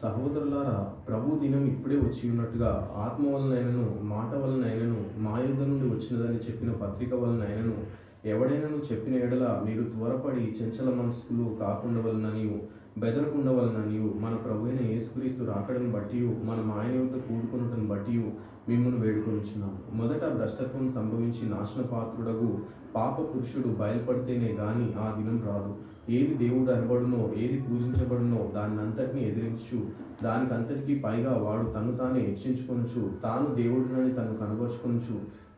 సహోదరులారా, ప్రభు దినం ఇప్పుడే వచ్చి ఉన్నట్టుగా ఆత్మ వలనైనను మాట వలనైనను మా యుద్ధ నుండి వచ్చినదని చెప్పిన పత్రిక వలనైనను ఎవడైనను చెప్పిన ఎడల మీరు త్వరపడి చంచల మనస్కులు కాకుండవలననియు బెదరకుండవలననియు మన ప్రభు అయిన యేసుక్రీస్తు రాకడను బట్టి మనం ఆయన యొద్ద కూడుకొనుటను బట్టి మిమ్మల్ని వేడుకొనుచున్నాము. మొదట భ్రష్టత్వం సంభవించి నాశన పాత్రుడగు పాప పురుషుడు బయలుపడితేనే గాని ఆ దినం రాదు. ఏది దేవుడు అనబడునో ఏది పూజించబడునో దాన్నంతటినీ ఎదిరించు దానికంతటికీ పైగా వాడు తను తానే హెచ్చించుకొనుచు తాను దేవుడినని తను కనబరుచుకొనుచు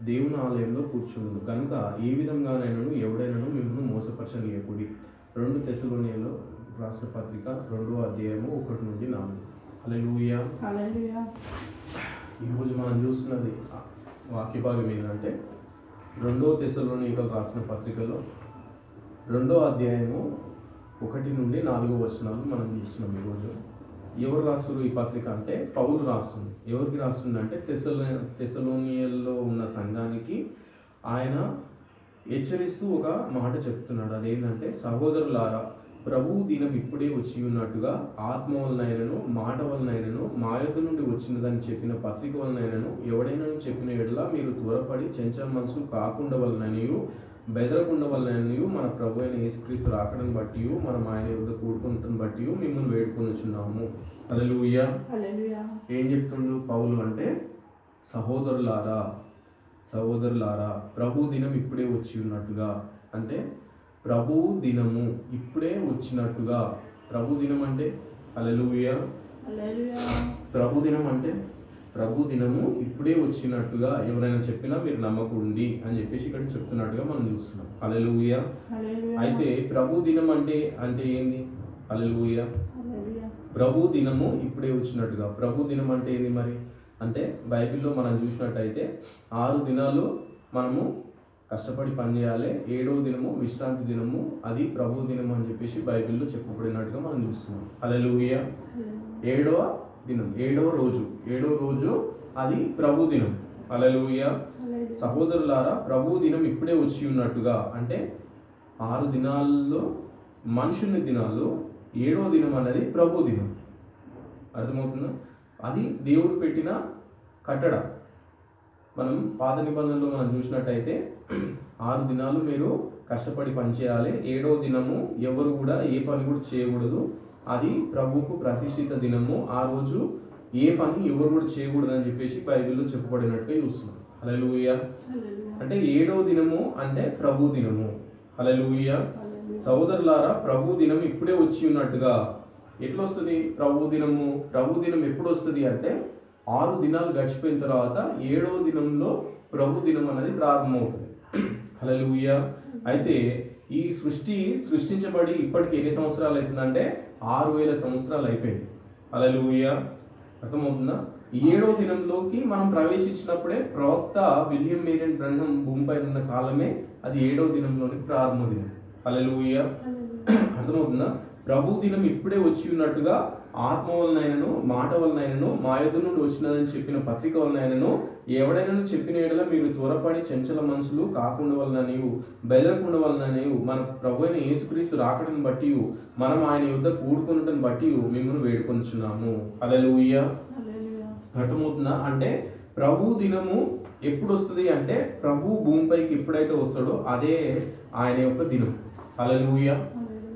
దేవుని ఆలయంలో కూర్చుండును. కనుక ఏ విధంగానైనను ఎవడైనను మిమ్మల్ని మోసపరచనీయకుడి. 2 తెస్సలోనియలో రాసిన పత్రిక 2వ అధ్యాయము 1-4. హల్లెలూయా. ఈరోజు మనం చూస్తున్నది వాక్య భాగం ఏంటంటే 2వ తెస్సలోనియలో రాసిన పత్రికలో 2వ అధ్యాయము 1-4 మనం చూస్తున్నాం. ఈరోజు ఎవరు రాస్తున్నారు ఈ పత్రిక అంటే పౌలు రాస్తుంది. ఎవరికి రాస్తుంది అంటే తెస్సలోనియలో ఉన్న సంఘానికి ఆయన హెచ్చరిస్తూ ఒక మాట చెప్తున్నాడు. అదేంటంటే, సహోదరులారా, ప్రభువు దినం ఇప్పుడే వచ్చి ఉన్నట్టుగా ఆత్మ వలనైనను మాట వలనైనను మా యొద్ద నుండి వచ్చినదని చెప్పిన పత్రిక వలనైనను ఎవడైనా చెప్పిన ఎడల మీరు త్వరపడి చంచల మనసు కాకుండా వలననియు బెదరకుండా వలననియు మన ప్రభు అయిన యేసుక్రీస్తు రాకడను బట్టి మనం ఆయన యొద్ద కూడుకుంటున్న బట్టి మిమ్మల్ని వేడుకొనుచున్నాము. హల్లెలూయా. ఏం చెప్తుండు పౌలు అంటే, సహోదరులారా ప్రభు దినం ఇప్పుడే వచ్చి ఉన్నట్టుగా అంటే ప్రభు దినము ఇప్పుడే వచ్చినట్టుగా. ప్రభు దినం అంటే హల్లెలూయా. ప్రభు దినం అంటే ప్రభు దినము ఇప్పుడే వచ్చినట్టుగా ఎవరైనా చెప్పినా మీరు నమ్మకుండి అని చెప్పేసి ఇక్కడ చెప్తున్నట్టుగా మనం చూస్తున్నాం. హల్లెలూయా. అయితే ప్రభు దినం అంటే ఏంది? హల్లెలూయా. ప్రభు దినము ఇప్పుడే వచ్చినట్టుగా. ప్రభు దినం అంటే ఏంది మరి అంటే, బైబిల్లో మనం చూసినట్టయితే 6 దినాలు మనము కష్టపడి పనిచేయాలి, 7వ దినము విశ్రాంతి దినము, అది ప్రభు దినం అని చెప్పేసి బైబిల్లో చెప్పబడినట్టుగా మనం చూస్తున్నాం. హల్లెలూయా. 7వ దినం 7వ రోజు అది ప్రభు దినం. హల్లెలూయా. సహోదరులారా, ప్రభు దినం ఇప్పుడే వచ్చి ఉన్నట్టుగా అంటే 6 దినాల్లో మనుషుని దినాలు, 7వ దినం అనేది ప్రభు దినం. అర్థమవుతుందా? అది దేవుడు పెట్టిన కట్టడ. మనం పాత నిబంధనలో మనం చూసినట్టయితే 6 దినాలు మీరు కష్టపడి పనిచేయాలి, 7వ దినము ఎవరు కూడా ఏ పని కూడా చేయకూడదు, అది ప్రభువుకు ప్రతిష్ఠిత దినము, ఆ రోజు ఏ పని ఎవరు కూడా చేయకూడదు అని చెప్పేసి బైబిల్లో చెప్పబడినట్టుగా చూస్తున్నాం. హల్లెలూయా. అంటే 7వ దినము అంటే ప్రభు దినము. హల్లెలూయా. సహోదరులారా, ప్రభు దినం ఇప్పుడే వచ్చి ఉన్నట్టుగా. ఎట్లా వస్తుంది ప్రభు దినము? ప్రభు దినం ఎప్పుడు వస్తుంది అంటే 6 దినాలు గడిచిపోయిన తర్వాత 7వ దినంలో ప్రభు దినం అనేది ప్రారంభమవుతుంది. హల్లెలూయా. అయితే ఈ సృష్టించబడి ఇప్పటికి ఎన్ని సంవత్సరాలు అవుతుందంటే 6000 సంవత్సరాలు అయిపోయింది. హల్లెలూయా. అర్థమవుతుందా? 7వ దినంలోకి మనం ప్రవేశించినప్పుడే ప్రవక్త విలియం మేరియన్ బ్రన్హం భూమిపై ఉన్న కాలమే అది 7వ దినంలోని ప్రారంభ దినం. హల్లెలూయా. అర్థమవుతుందా? ప్రభు దినం ఇప్పుడే వచ్చి ఉన్నట్టుగా ఆత్మ వలనైనను మాట వలనైనను మా యొద్ద నుండి వచ్చినదని చెప్పిన పత్రిక వలనైనను ఎవడైనా చెప్పిన ఎడల మీరు త్వరపడి చంచల మనసులు కాకుండా వలననియు బెదరకుండా వలననియు మన ప్రభు అయిన యేసుక్రీస్తు రాకడను బట్టి మనం ఆయన యొద్ద కూడుకొనుటను బట్టి మిమ్మల్ని వేడుకొనుచున్నాము. హల్లెలూయా. అర్థమవుతుందా? అంటే ప్రభు దినము ఎప్పుడు వస్తుంది అంటే ప్రభు భూమిపైకి ఎప్పుడైతే వస్తాడో అదే ఆయన యొక్క దినం. హల్లెలూయా.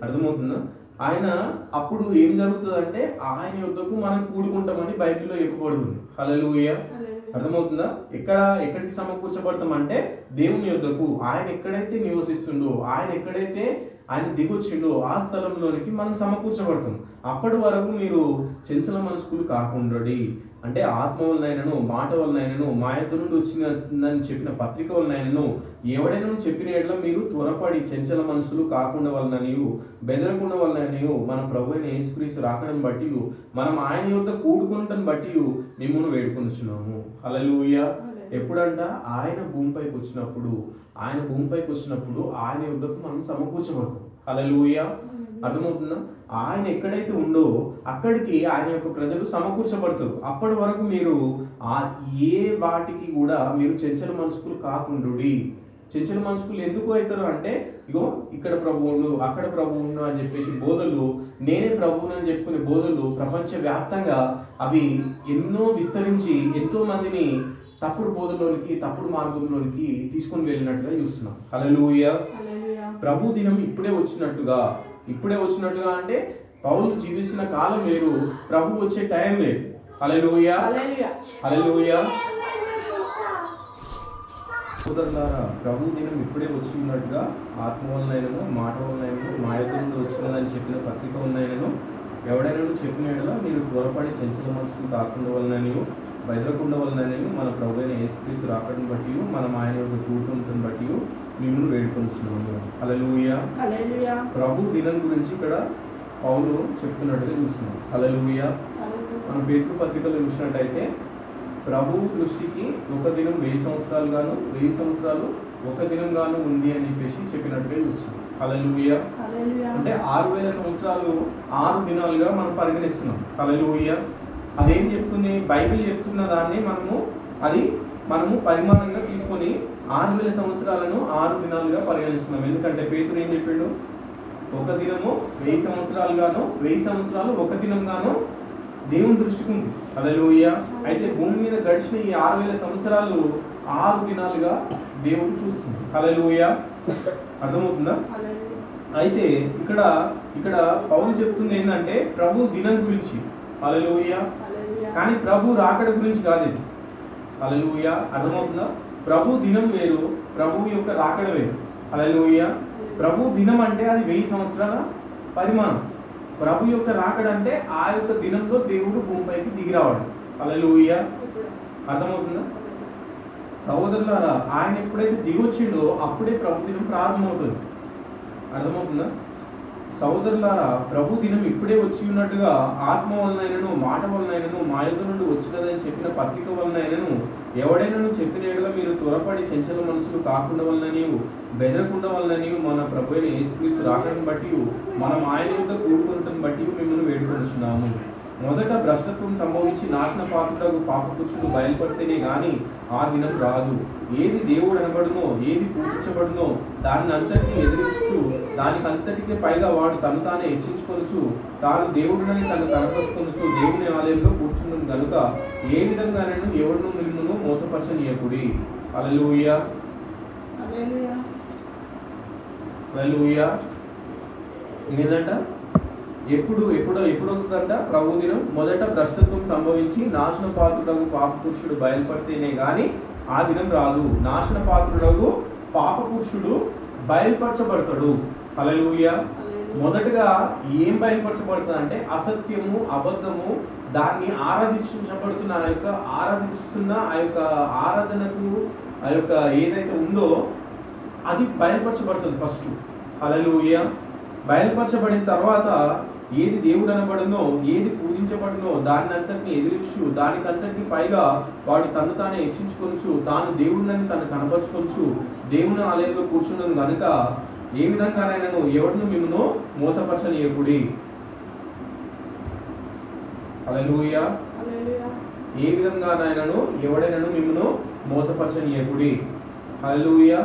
అర్థమవుతుందా? ఆయన అప్పుడు ఏం జరుగుతుంది అంటే ఆయన యొద్దకు మనం కూడుకుంటామని బైబిల్లో చెప్పబడుతుంది. హల్లెలూయా. అర్థమవుతుందా? ఎక్కడికి సమకూర్చబడతాం అంటే దేవుని యొద్దకు. ఆయన ఎక్కడైతే నివసిస్తుండో, ఆయన ఎక్కడైతే ఆయన దిగొచ్చిండో ఆ స్థలంలోనికి మనం సమకూర్చబడతాం. అప్పటి వరకు మీరు చంచల మనస్కులు కాకుండాడి అంటే ఆత్మ వలనైనను మాట వలనైనను మా యొద్ద నుండి వచ్చిందని చెప్పిన పత్రిక వలనైనను ఎవడైనా చెప్పిన ఎడల మీరు త్వరపడి చంచల మనసులు కాకుండా వలననియు బెదరకుండా వలననియు మన ప్రభు అయిన యేసుక్రీస్తు రాకడను బట్టి మనం ఆయన యొద్ద కూడుకుంటను బట్టి మిమ్మల్ని వేడుకొనుచున్నాము. హల్లెలూయా. ఎప్పుడంట? ఆయన భూమిపైకి వచ్చినప్పుడు ఆయన యొద్దకు మనం సమకూర్చబడతాం. హల్లెలూయా. అర్థమవుతుందా? ఆయన ఎక్కడైతే ఉందో అక్కడికి ఆయన యొక్క ప్రజలు సమకూర్చబడతారు. అప్పటి వరకు మీరు ఏ వాటికి కూడా మీరు చంచల మనస్కులు కాకుండుడి. చంచల మనసుకులు ఎందుకు అవుతారు అంటే, ఇగో ఇక్కడ ప్రభువును అక్కడ ప్రభువును అని చెప్పేసి బోధలు, నేనే ప్రభువును అని చెప్పుకునే బోధలు ప్రపంచవ్యాప్తంగా అవి ఎన్నో విస్తరించి ఎంతో మందిని తప్పుడు బోధలోనికి, తప్పుడు మార్గంలోనికి తీసుకొని వెళ్ళినట్టుగా చూస్తున్నాం. హల్లెలూయా. ప్రభు దినం ఇప్పుడే వచ్చినట్టుగా అంటే పౌలు జీవిస్తున్న కాలం వేరు, ప్రభు వచ్చే టైం వేరు. హల్లెలూయా, హల్లెలూయా. సోదరులారా, ప్రభు దినం ఇప్పుడే వచ్చి ఉన్నట్టుగా ఆత్మ వలనైనను, మాట వలనైనను, మా యొద్ద నుండి వచ్చినదని చెప్పిన పత్రిక వలనైనను ఎవడైనా చెప్పినట్లా మీరు త్వరపడి చంచల మనసుకు కాకుండా వలనని, బెదరకుండా వలనని, మన ప్రభు అయిన యేసుక్రీస్తు రాకడను బట్టి, మనం ఆయన యొక్క కూర్చుంటను బట్టి మిమ్మల్ని వేడుకొనిచున్నాము. హల్లెలూయా. ప్రభు దినం గురించి ఇక్కడ పౌలు చెప్తున్నట్టుగా చూస్తున్నాం. హల్లెలూయా. మనం పేతురు పత్రికలో చూసినట్టయితే ప్రభు దృష్టికి ఒక దినం 1000 సంవత్సరాలు గాను, 1000 సంవత్సరాలు ఒక దినం గాను ఉంది అని చెప్పేసి చెప్పినట్టుగా చూస్తున్నాం. హల్లెలూయా. అంటే 6000 సంవత్సరాలు 6 దినాలుగా మనం పరిగణిస్తున్నాం. హల్లెలూయా. అదేం చెప్తుంది? బైబిల్ చెప్తున్న దాన్ని మనము పరిమాణంగా తీసుకొని 6000 సంవత్సరాలను 6 దినాలుగా పరిగణిస్తున్నాం. ఎందుకంటే పేతురు ఏం చెప్పిండు? ఒక దినము 1000 సంవత్సరాలు గాను, 1000 సంవత్సరాలు ఒక దినం గాను దేవుని దృష్టికి ఉంది. హల్లెలూయా. అయితే భూమి మీద గడిచిన ఈ 6000 సంవత్సరాలు 6 దినాలుగా దేవుడు చూస్తుంది. హల్లెలూయా. అర్థమవుతుందా? అయితే ఇక్కడ పౌలు చెప్తుంది ఏంటంటే ప్రభు దినం గురించి. హల్లెలూయా. కానీ ప్రభు రాకడ గురించి కాదు ఇది. హల్లెలూయా. అర్థమవుతుందా? ప్రభు దినం వేరు, ప్రభు యొక్క రాకడ వేరు. హల్లెలూయా. ప్రభు దినం అంటే అది 1000 సంవత్సరాల పరిమాణం. ప్రభు యొక్క రాకడ అంటే ఆ యొక్క దినంలో దేవుడు భూమిపైకి దిగి రావడం. హల్లెలూయా. అర్థమవుతుందా? సహోదరులారా, ఆయన ఎప్పుడైతే దిగొచ్చిండో అప్పుడే ప్రభు దినం ప్రారంభమవుతుంది. అర్థమవుతుందా? సహోదరులారా, ప్రభు దినం ఇప్పుడే వచ్చి ఉన్నట్టుగా ఆత్మ వలనైనను, మాట వలనైనను, మా యొద్ద నుండి వచ్చినదని చెప్పిన పత్రిక వలనైనను ఎవడైనా చెప్పినట్టుగా మీరు త్వరపడి చంచల మనసులు కాకుండా వలనని, బెదరకుండా వలనని, మన ప్రభు అయిన యేసుక్రీస్తు రాకడను బట్టి, మనం ఆయన యొక్క కూడుకొనటం బట్టి మిమ్మల్ని వేడుకొనిచున్నాము. మొదట భ్రష్టత్వం సంభవించి నాశన పాత్రులకు పాపపురుషుడు బయలుపడితేనే గాని ఆ దినం రాదు. ఏది దేవుడు అనబడునో, ఏది పూజించబడునో దాన్ని అంతటిని ఎదిరించు, దానికి అంతటికే పైగా వాడు తను తానే హెచ్చించుకొనుచు, తాను దేవుడిని తను కనపరుచుకొనుచు దేవుని ఆలయంలో కూర్చున్నది కనుక ఏ విధంగానైనా ఎవడును మిమ్మును మోసపరచనీయకుడి. హల్లెలూయా, హల్లెలూయా. ఏంటంట? ఎప్పుడు వస్తుందంట ప్రభు దినం? మొదట భ్రష్టత్వం సంభవించి నాశన పాత్రుడకు పాపపురుషుడు బయలుపడితేనే గాని ఆ దినం రాదు. నాశన పాత్రుడకు పాపపురుషుడు బయలుపరచబడతాడు. హల్లెలూయా. మొదటగా ఏం బయలుపరచబడుతుంది అంటే అసత్యము, అబద్ధము, దాన్ని ఆరాధించబడుతున్న ఆ యొక్క ఆరాధనకు ఆ యొక్క ఏదైతే ఉందో అది బయలుపరచబడుతుంది ఫస్ట్. హల్లెలూయా. బయలుపరచబడిన తర్వాత ఏది దేవుడు అనబడునో, ఏది పూజించబడునో దాన్ని అంతటిని ఎదిరించు, దానికంతటికి పైగా వాడు తను తానే హెచ్చించుకొనుచు, తాను దేవుడిని తను కనపరుచుకొనుచు దేవుని ఆలయంలో కూర్చున్నది కనుక ఏ విధంగానైనాను ఎవరిని మిమ్మును మోసపరచనీయకుడి. హల్లెలూయా. ఏ విధంగానైనాను ఎవడైనాను మిమ్మును మోసపరచనీయకుడి. హల్లెలూయా,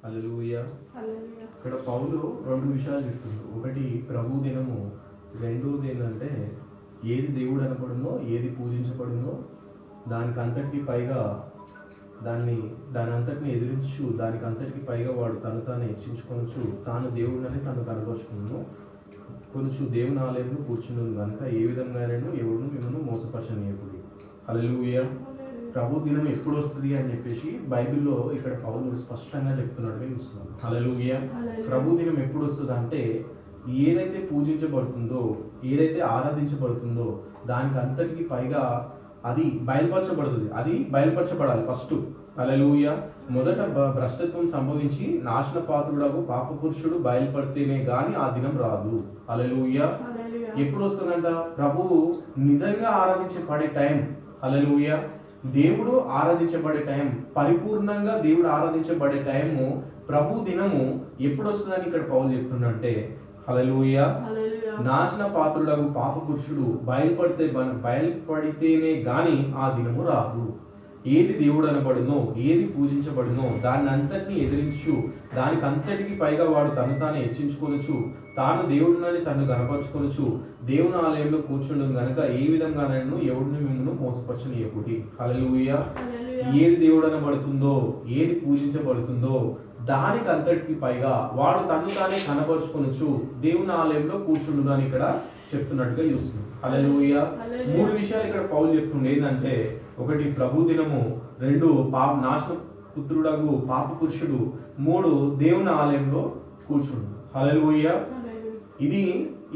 హల్లెలూయా. ఇక్కడ పౌలు 2 విషయాలు చెప్తున్నాడు. ఒకటి ప్రభు దినము, రెండోది ఏంటంటే ఏది దేవుడు అనబడునో, ఏది పూజించబడునో దానికి అంతటికి పైగా దాని అంతటిని ఎదిరించు, దానికి అంతటికి పైగా వాడు తను తాను హెచ్చించుకొనొచ్చు, తాను దేవుడిని తను కనపరుచుకున్నాను కొంచెం దేవుని ఆలయంలో కూర్చున్నాను కనుక ఏ విధంగానైనా ఎవడు మిమ్మల్ని మోసపరచనీయకుడి. హల్లెలూయా. ప్రభు దినం ఎప్పుడు వస్తుంది అని చెప్పేసి బైబిల్లో ఇక్కడ పౌలు స్పష్టంగా చెప్తున్నట్టుగా చూస్తున్నాం. హల్లెలూయా. ప్రభు దినం ఎప్పుడు వస్తుంది అంటే ఏదైతే పూజించబడుతుందో, ఏదైతే ఆరాధించబడుతుందో దానికి అంతటికి పైగా అది బయలుపరచబడుతుంది. అది బయలుపరచబడాలి ఫస్ట్. హల్లెలూయా. మొదట భ్రష్టత్వం సంభవించి నాశన పాత్రుడకు పాపపురుషుడు బయలుపడితేనే గాని ఆ దినం రాదు. హల్లెలూయా. ఎప్పుడు వస్తుందంట? ప్రభువు నిజంగా ఆరాధించబడే టైం. హల్లెలూయా. దేవుడు ఆరాధించబడే టైం, పరిపూర్ణంగా దేవుడు ఆరాధించబడే టైము ప్రభు దినము ఎప్పుడు వస్తుందని ఇక్కడ పౌలు చెప్తుందంటే హల్లెలూయా, నాశన పాత్రులకు పాపపురుషుడు బయలుపడితేనే గాని ఆ దినము రాదు. ఏది దేవుడు అనబడునో, ఏది పూజించబడునో దాన్ని అంతటిని ఎదిరించు, దానికి అంతటికి పైగా వాడు తను తాను హెచ్చించుకొనుచు, తాను దేవుడినని తను కనపరుచుకొనుచు దేవుని ఆలయంలో కూర్చుండు గనుక ఏ విధంగానైనా ఎవడిని మిమ్మల్ని మోసపరచనీయకుడి. హల్లెలూయా. ఏది దేవుడు అనబడుతుందో, ఏది పూజించబడుతుందో దానికి అంతటికి పైగా వాడు తను తానే కనపరుచుకొనుచు దేవుని ఆలయంలో కూర్చుండు అని ఇక్కడ చెప్తున్నట్టుగా చూస్తున్నాం. హల్లెలూయా. 3 విషయాలు ఇక్కడ పౌలు చెప్తుండే. ఏంటంటే, 1 ప్రభు దినము, 2 నాశన పుత్రుడగు పాప పురుషుడు, 3 దేవుని ఆలయంలో కూర్చుండు. హల్లెలూయా. ఇది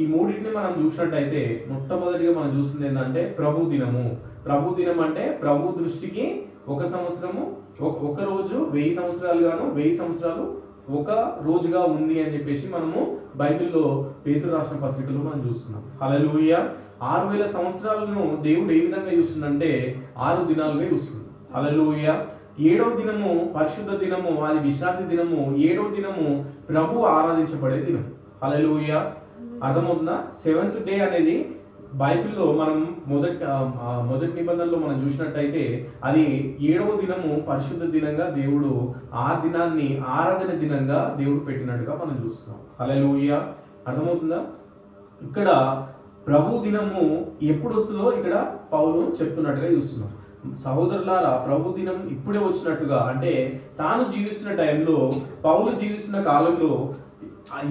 ఈ మూడింటిని మనం చూసినట్టయితే మొట్టమొదటిగా మనం చూస్తుంది ఏంటంటే ప్రభు దినము. ప్రభు దినం అంటే ప్రభు దృష్టికి 1 సంవత్సరము, ఒక రోజు 1000 సంవత్సరాలు గాను, 1000 సంవత్సరాలు ఒక రోజుగా ఉంది అని చెప్పేసి మనము బైబిల్లో పేతురు రాసిన పత్రికలో మనం చూస్తున్నాం. హల్లెలూయా. 6000 సంవత్సరాలను దేవుడు ఏ విధంగా చూస్తుందంటే 6 దినాలుగా చూస్తుంది. హల్లెలూయా. 7వ దినము పరిశుద్ధ దినము, అది విశ్రాంతి దినము. 7వ దినము ప్రభు ఆరాధించబడే దినం. హల్లెలూయా. అర్థమవుతుందా? 7th డే అనేది బైబిల్లో మనం మొదటి నిబంధనలో మనం చూసినట్టయితే అది 7వ దినము పరిశుద్ధ దినంగా దేవుడు ఆ దినాన్ని ఆరాధన దినంగా దేవుడు పెట్టినట్టుగా మనం చూస్తున్నాం. హల్లెలూయా. అర్థమవుతుందా? ఇక్కడ ప్రభు దినము ఎప్పుడు వస్తుందో ఇక్కడ పౌలు చెప్తున్నట్టుగా చూస్తున్నాం. సహోదరులారా, ప్రభు దినం ఇప్పుడే వచ్చినట్టుగా, అంటే తాను జీవిస్తున్న టైంలో, పౌలు జీవిస్తున్న కాలంలో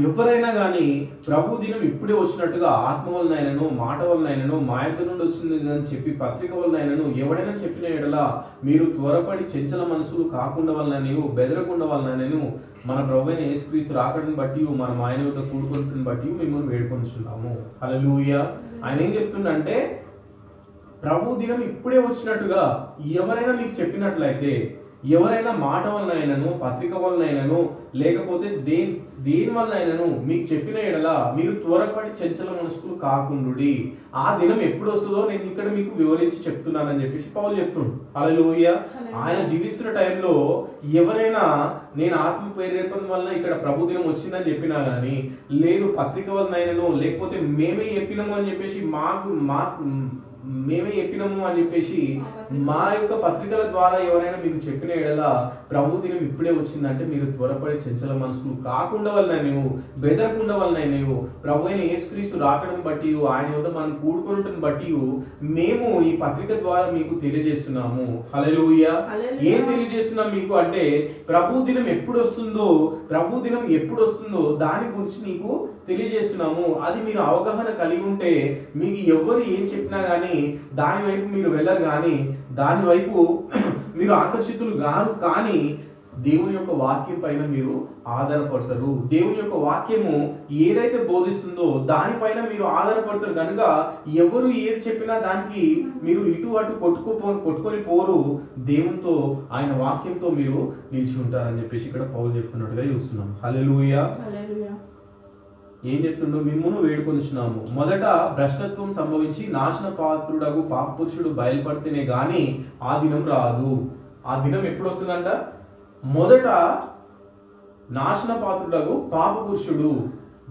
ఎవరైనా కానీ ప్రభు దినం ఇప్పుడే వచ్చినట్టుగా ఆత్మ వలనైనను, మాట వలనైనను, మా యొద్ద నుండి వచ్చింది అని చెప్పి పత్రిక వలనైనను ఎవడైనా చెప్పిన ఎడల మీరు త్వరపడి చెంచల మనసులు కాకుండా వలనను, బెదరకుండా వలనను, మన ప్రభు అయిన యేసుక్రీస్తు రాకడని బట్టి, మనం ఆయన యొక్క కూడుకొనుటని బట్టి మిమ్మల్ని వేడుకొనిచున్నాము. హల్లెలూయా. ఆయన ఏం చెప్తుండంటే, ప్రభు దినం ఇప్పుడే వచ్చినట్టుగా ఎవరైనా మీకు చెప్పినట్లయితే, ఎవరైనా మాట వలనైనను, పత్రిక వలనైనను, లేకపోతే దేని వలనైనను మీకు చెప్పిన ఎడల మీరు త్వరపడి చంచల మనసుకులు కాకుండుడి. ఆ దినం ఎప్పుడు వస్తుందో నేను ఇక్కడ మీకు వివరించి చెప్తున్నానని చెప్పేసి పౌలు చెప్తుండు. హల్లెలూయా. ఆయన జీవిస్తున్న టైంలో ఎవరైనా నేను ఆత్మ ప్రేరేపణ వలన ఇక్కడ ప్రభు దినం వచ్చిందని చెప్పినా కానీ, లేదు పత్రిక వలనైనను, లేకపోతే మేమే చెప్పినాము అని చెప్పేసి మేమే చెప్పినాము అని చెప్పేసి మా యొక్క పత్రికల ద్వారా ఎవరైనా మీకు చెప్పిన ఎడల ప్రభు దినం ఇప్పుడే వచ్చిందంటే మీరు త్వరపడి చంచల మనసులు కాకుండా వలన, బెదరకుండా వలన, ప్రభు అయిన యేసుక్రీస్తు రాకడం బట్టి, ఆయన యొద్ద మనం కూడుకొనుటను బట్టి మేము ఈ పత్రిక ద్వారా మీకు తెలియజేస్తున్నాము. హల్లెలూయా. ఏం తెలియజేస్తున్నాం మీకు అంటే, ప్రభు దినం ఎప్పుడు వస్తుందో దాని గురించి నీకు తెలియజేస్తున్నాము. అది మీరు అవగాహన కలిగి ఉంటే మీకు ఎవరు ఏం చెప్పినా కానీ దాని వైపు మీరు వెళ్ళరు, కానీ దాని వైపు మీరు ఆకర్షితులు కాదు, కానీ దేవుని యొక్క వాక్యం పైన మీరు ఆధారపడతారు. దేవుని యొక్క వాక్యము ఏదైతే బోధిస్తుందో దానిపైన మీరు ఆధారపడతారు కనుక ఎవరు ఏది చెప్పినా దానికి మీరు ఇటు అటు కొట్టుకొని పోరు. దేవునితో, ఆయన వాక్యంతో మీరు నిలిచి ఉంటారని చెప్పేసి ఇక్కడ పౌలు చెప్తున్నట్టుగా చూస్తున్నాం. హల్లెలూయా. ఏం చెప్తుండో, మిమ్మును వేడుకొనిచున్నాము, మొదట భ్రష్టత్వం సంభవించి నాశన పాత్రుడగు పాపపురుషుడు బయలుపడితేనే గాని ఆ దినం రాదు. ఆ దినం ఎప్పుడు వస్తుందంట? మొదట నాశన పాత్రుడగు పాపపురుషుడు,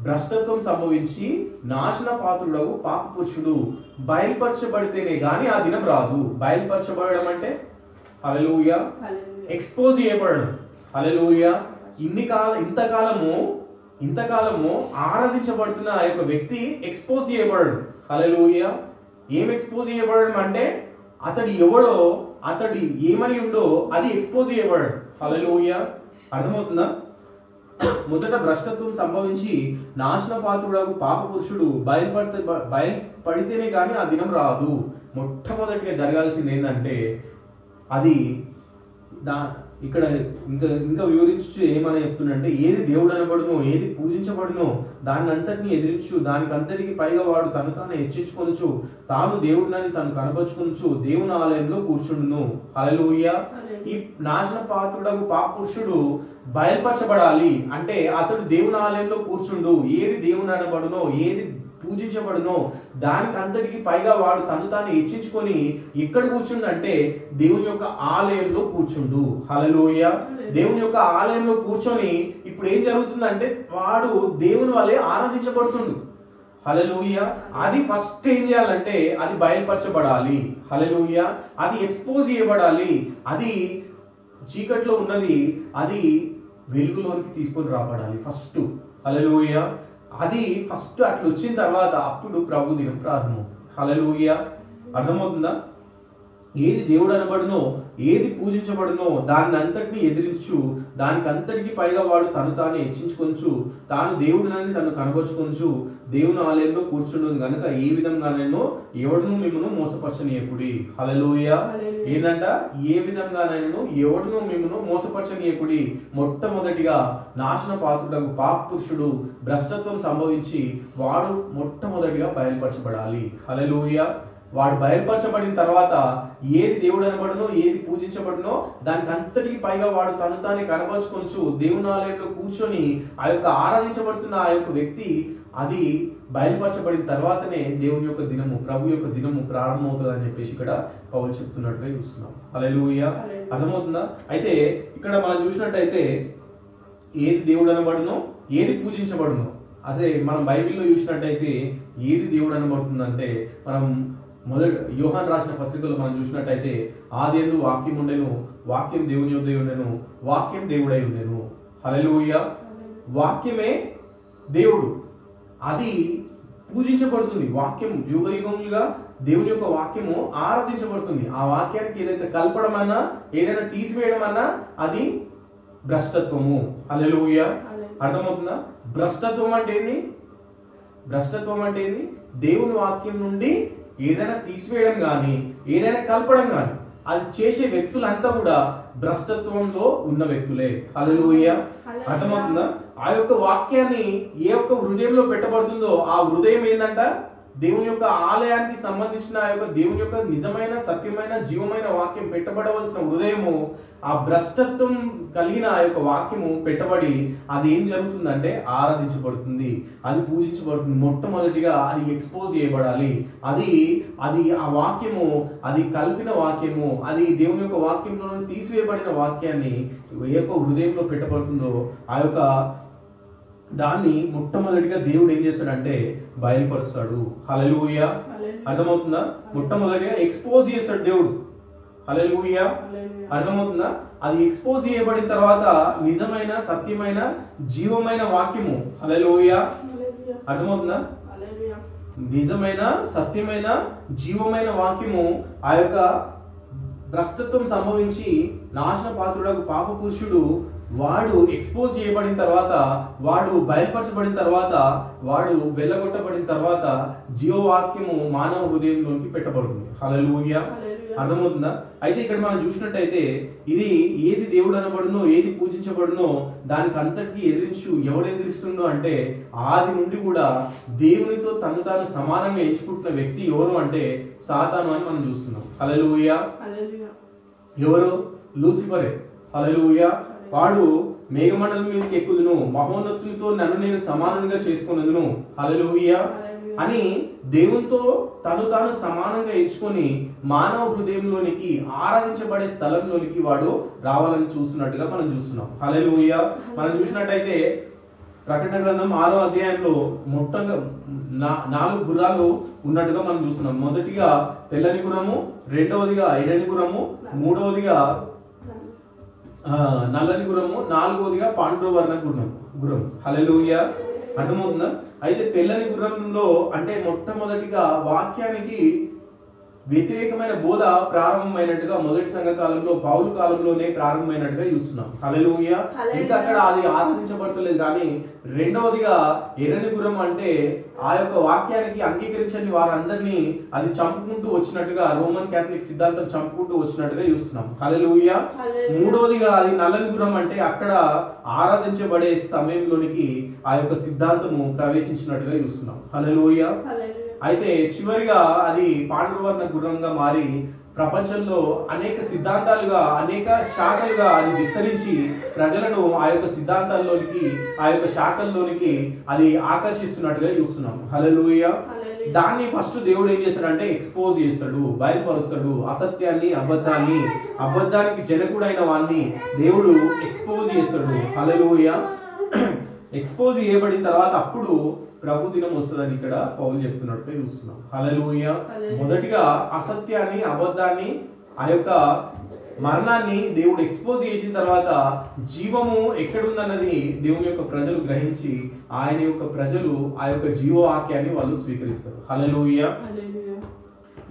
భ్రష్టత్వం సంభవించి నాశన పాత్రుడగు పాపపురుషుడు బయలుపరచబడితేనే గాని ఆ దినం రాదు. బయలుపరచబడడం అంటే హల్లెలూయా, ఎక్స్పోజ్ చేయబడడం. హల్లెలూయా. ఇంతకాలము ఆరాధించబడుతున్న ఆ యొక్క వ్యక్తి ఎక్స్పోజ్ చేయబడడు. హల్లెలూయా. ఏం ఎక్స్పోజ్ చేయబడడం అంటే, అతడు ఎవడో, అతడు ఏమై ఉందో అది ఎక్స్పోజ్ చేయబడడు. హల్లెలూయా. అర్థమవుతుందా? మొదట భ్రష్టత్వం సంభవించి నాశన పాత్రుడగు పాప పురుషుడు బయలుపడితేనే కానీ ఆ దినం రాదు. మొట్టమొదటిగా జరగాల్సింది ఏంటంటే, అది ఇక్కడ ఇంకా వివరించు ఏమని చెప్తుందంటే, ఏది దేవుడు అనబడునో, ఏది పూజించబడునో దాన్ని అంతటిని ఎదిరించు, దానికి అంతటికి పైగా వాడు తను తాను హెచ్చించుకొనుచు, తాను దేవుడినని తను కనపరుచుకొనుచు దేవుని ఆలయంలో కూర్చుండును. హల్లెలూయా. ఈ నాశన పాత్రుడగు పాప పురుషుడు బయలుపరచబడాలి అంటే అతడు దేవుని ఆలయంలో కూర్చుండు. ఏది దేవుని అనబడునో, ఏది పూజించబడునో దానికి అంతటికి పైగా వాడు తను తాను హెచ్చించుకొని ఎక్కడ కూర్చుండు అంటే దేవుని యొక్క ఆలయంలో కూర్చుండు. హల్లెలూయా. దేవుని యొక్క ఆలయంలో కూర్చొని ఇప్పుడు ఏం జరుగుతుందంటే వాడు దేవుని వలె ఆరాధించబడుతుండు. హల్లెలూయా. అది ఫస్ట్ ఏం చేయాలంటే అది బయలుపరచబడాలి. హల్లెలూయా. అది ఎక్స్పోజ్ చేయబడాలి. అది చీకట్లో ఉన్నది అది వెలుగులోనికి తీసుకొని రాబడాలి ఫస్ట్. హల్లెలూయా. అది ఫస్ట్ అట్లా వచ్చిన తర్వాత అప్పుడు ప్రభు దినం ప్రారంభం. హల్లెలూయా. అర్థమవుతుందా? ఏది దేవుడు అనబడునో, ఏది పూజించబడునో దాన్ని అంతటిని ఎదిరించు, దానికి అంతటికి పైగా వాడు తను తాను హెచ్చించుకొంచు, తాను దేవుడినని తను కనబరుచుకొంచు దేవుని ఆలయంలో కూర్చుండు గనుక ఏ విధంగానైనా ఎవడును మిమ్మను మోసపరచనీయకుడి. హల్లెలూయా. ఏందంట? ఏ విధంగానైనా ఎవడును మిమ్మను మోసపరచనీయకుడి. మొట్టమొదటిగా నాశన పాత్రుడకు పాప పురుషుడు భ్రష్టత్వం సంభవించి వాడు మొట్టమొదటిగా బయలుపరచబడాలి. హల్లెలూయా. వాడు బయలుపరచబడిన తర్వాత ఏది దేవుడు అనబడునో, ఏది పూజించబడునో దానికి అంతటికి పైగా వాడు తను తానే కనబరుచుకొంచు దేవుని ఆలయంలో కూర్చొని ఆ యొక్క ఆరాధించబడుతున్న ఆ యొక్క వ్యక్తి అది బయలుపరచబడిన తర్వాతనే దేవుని యొక్క దినము, ప్రభు యొక్క దినము ప్రారంభమవుతుంది అని చెప్పేసి ఇక్కడ పౌలు చెప్తున్నట్టుగా చూస్తున్నాం. హల్లెలూయా. అర్థమవుతుందా? అయితే ఇక్కడ మనం చూసినట్టయితే ఏది దేవుడు అనబడునో, ఏది పూజించబడునో, అదే మనం బైబిల్లో చూసినట్టయితే ఏది దేవుడు అనబడుతుందంటే మనం మొదటి యోహాను రాసిన పత్రికలో మనం చూసినట్టయితే ఆదియందు వాక్యం ఉండెను, వాక్యం దేవుని యొద్ద ఉండెను, వాక్యం దేవుడై ఉండెను. హల్లెలూయా. వాక్యమే దేవుడు, అది పూజించబడుతుంది. వాక్యం యుగయుగములుగా దేవుని యొక్క వాక్యము ఆరాధించబడుతుంది. ఆ వాక్యానికి ఏదైతే కలపడం అన్నా, ఏదైనా తీసివేయడం అన్నా అది భ్రష్టత్వము. హల్లెలూయా. అర్థమవుతుందా? భ్రష్టత్వం అంటే ఏంది? భ్రష్టత్వం అంటే ఏంది? దేవుని వాక్యం నుండి ఏదైనా తీసివేయడం కానీ, ఏదైనా కలపడం కానీ, అది చేసే వ్యక్తులంతా కూడా భ్రష్టత్వంలో ఉన్న వ్యక్తులే. హల్లెలూయా. అర్థమవుతుందా? ఆ యొక్క వాక్యాన్ని ఏ ఒక్క హృదయంలో పెట్టబడుతుందో ఆ హృదయం ఏంటంట? దేవుని యొక్క ఆలయానికి సంబంధించిన ఆ యొక్క దేవుని యొక్క నిజమైన సత్యమైన జీవమైన వాక్యం పెట్టబడవలసిన హృదయము ఆ భ్రష్టత్వం కలిగిన ఆ యొక్క వాక్యము పెట్టబడి అది ఏం జరుగుతుందంటే ఆరాధించబడుతుంది, అది పూజించబడుతుంది. మొట్టమొదటిగా అది ఎక్స్పోజ్ చేయబడాలి. అది అది ఆ వాక్యము, అది కలిపిన వాక్యము, అది దేవుని యొక్క వాక్యంలో తీసివేయబడిన వాక్యాన్ని ఏ యొక్క హృదయంలో పెట్టబడుతుందో ఆ యొక్క దాన్ని మొట్టమొదటిగా దేవుడు ఏం చేస్తాడంటే బయలుపరుస్తాడు. హల్లెలూయా. అర్థమవుతుందా? మొట్టమొదటిగా ఎక్స్పోజ్ చేస్తాడు దేవుడు. హల్లెలూయా. అర్థమవుతుందా? అది ఎక్స్పోజ్ చేయబడిన తర్వాత నిజమైన సత్యమైన జీవమైన వాక్యము. హల్లెలూయా. అర్థమవుతుందా? నిజమైన సత్యమైన జీవమైన వాక్యము ఆ యొక్క భ్రష్టత్వం సంభవించి నాశన పాత్రుడకు పాప పురుషుడు వాడు ఎక్స్పోజ్ చేయబడిన తర్వాత, వాడు బయలుపరచబడిన తర్వాత, వాడు వెళ్ళగొట్టబడిన తర్వాత జీవవాక్యము మానవ హృదయంలోకి పెట్టబడుతుంది. హల్లెలూయా. అర్థమవుతుందా? అయితే ఇక్కడ మనం చూసినట్టయితే ఇది ఏది దేవుడు అనబడునో, ఏది పూజించబడునో దానికి అంతటికి ఎదిరించు. ఎవడు ఎదిరిస్తుండో అంటే ఆది నుండి కూడా దేవునితో తను తాను సమానంగా ఎంచుకుంటున్న వ్యక్తి ఎవరు అంటే సాతాను అని మనం చూస్తున్నాం. హల్లెలూయా. ఎవరు? లూసిఫరే. హల్లెలూయా. వాడు మేఘమండలం మీదకి ఎక్కుదును, మహోన్నతునితో నన్ను నేను సమానంగా చేసుకున్నందును. హల్లెలూయా అని దేవునితో తను తాను సమానంగా ఎంచుకొని మానవ హృదయంలోనికి ఆరాధించబడే స్థలంలోనికి వాడు రావాలని చూస్తున్నట్టుగా మనం చూస్తున్నాం. హల్లెలూయా. మనం చూసినట్టయితే ప్రకటన గ్రంథం 6వ అధ్యాయంలో మొట్టంగా 4 గుర్రాలు ఉన్నట్టుగా మనం చూస్తున్నాం. మొదటిగా తెల్లని గుర్రము, రెండవదిగా ఎర్రని గుర్రము, మూడవదిగా నల్లని గుర్రము, నాలుగవదిగా పాండువర్ణ గుర్రం. హల్లెలూయా. అర్థమవుతుందా? అయితే తెల్లని గుర్రంలో అంటే మొట్టమొదటిగా వాక్యానికి వ్యతిరేకమైన బోధ ప్రారంభమైనట్టుగా మొదటి సంఘ కాలంలో పౌలు కాలంలోనే ప్రారంభమైనట్టుగా చూస్తున్నాం. హల్లెలూయా. ఇంకా అక్కడ అది ఆరాధించబడతలేదు. కానీ రెండవదిగా ఎర్రని గుర్రం అంటే ఆ యొక్క వాక్యానికి అంగీకరించని వారందరినీ అది చంపుకుంటూ వచ్చినట్టుగా, రోమన్ క్యాథలిక్ సిద్ధాంతం చంపుకుంటూ వచ్చినట్టుగా చూస్తున్నాం. హల్లెలూయా. మూడవదిగా అది నల్లని గుర్రం అంటే అక్కడ ఆరాధించబడే సమయంలోనికి ఆ యొక్క సిద్ధాంతము ప్రవేశించినట్టుగా చూస్తున్నాం. హల్లెలూయా. అయితే చివరిగా అది పాండువర్ణ గుర్రంగా మారి ప్రపంచంలో అనేక సిద్ధాంతాలుగా, అనేక శాఖలుగా అది విస్తరించి ప్రజలను ఆ యొక్క సిద్ధాంతాల్లోనికి, ఆ యొక్క శాఖల్లోనికి అది ఆకర్షిస్తున్నట్టుగా చూస్తున్నాం. హల్లెలూయా. దాన్ని ఫస్ట్ దేవుడు ఏం చేస్తాడంటే ఎక్స్పోజ్ చేస్తాడు, బయలుపరుస్తాడు. అసత్యాన్ని, అబద్ధానికి జనకుడైన వాడిని దేవుడు ఎక్స్పోజ్ చేస్తాడు. హల్లెలూయా. ఎక్స్పోజ్ చేయబడిన తర్వాత అప్పుడు ప్రభు దినం వస్తుందని ఇక్కడ పౌలు చెప్తున్నట్టుగా చూస్తున్నాం. హల్లెలూయా. మొదటిగా అసత్యాన్ని, అబద్ధాన్ని, ఆ యొక్క మరణాన్ని దేవుడు ఎక్స్పోజ్ చేసిన తర్వాత జీవము ఎక్కడుందన్నది దేవుని యొక్క ప్రజలు గ్రహించి ఆయన యొక్క ప్రజలు ఆ యొక్క జీవవాక్యాన్ని వాళ్ళు స్వీకరిస్తారు. హల్లెలూయా.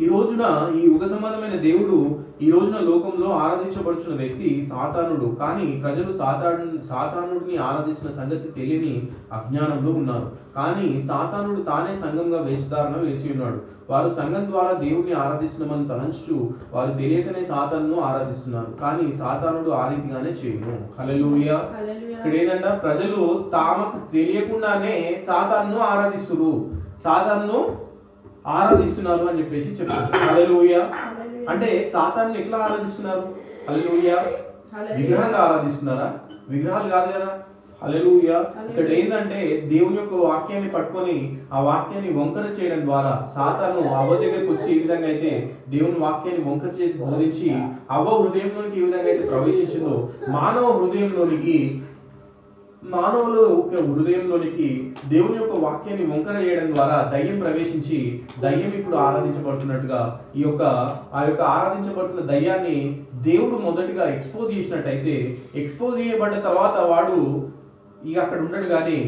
ఈ రోజున ఈ యుగ సంబంధమైన దేవుడు ఈ రోజున లోకంలో ఆరాధించబడుచున్న వ్యక్తి సాతానుడు. కానీ ప్రజలు సాతానుడిని ఆరాధిస్తున్న సంగతి తెలియని అజ్ఞానంలో ఉన్నారు. కానీ సాతానుడు తానే సంఘంగా వేషధారణ వేసి ఉన్నాడు. వారు సంఘం ద్వారా దేవుడిని ఆరాధిస్తున్నామని తలంచుచు వారు తెలియకనే సాతానును ఆరాధిస్తున్నారు. కానీ సాతానుడు ఆ రీతిగానే చేయను. హల్లెలూయా. ఇక్కడ ఏదంటే ప్రజలు తామకు తెలియకుండానే సాతానును ఆరాధిస్తున్నారు అని చెప్పేసి చెప్తారు. హల్లెలూయా. అంటే సాతాన్ని ఎట్లా ఆరాధిస్తున్నారు? హల్లెలూయా. విగ్రహాలు ఆరాధిస్తున్నారా? విగ్రహాలు కాదు కదా. హల్లెలూయా. ఇక్కడ ఏంటంటే దేవుని యొక్క వాక్యాన్ని పట్టుకొని ఆ వాక్యాన్ని వంకర చేయడం ద్వారా సాతాను అవ్వ దగ్గరికి వచ్చి ఏ విధంగా అయితే దేవుని వాక్యాన్ని వంకర చేసి బోధించి అవ్వ హృదయంలోనికి ఏ విధంగా అయితే ప్రవేశించిందో మానవుల హృదయంలోనికి దేవుని యొక్క వాక్యాన్ని వంకర చేయడం ద్వారా దయ్యం ప్రవేశించి దయ్యం ఇప్పుడు ఆరాధించబడుతున్నట్టుగా ఆ యొక్క ఆరాధించబడుతున్న దయ్యాన్ని దేవుడు మొదటిగా ఎక్స్పోజ్ చేసినట్టయితే ఎక్స్పోజ్ చేయబడ్డ తర్వాత వాడు ఇక అక్కడ ఉండడు. కానీ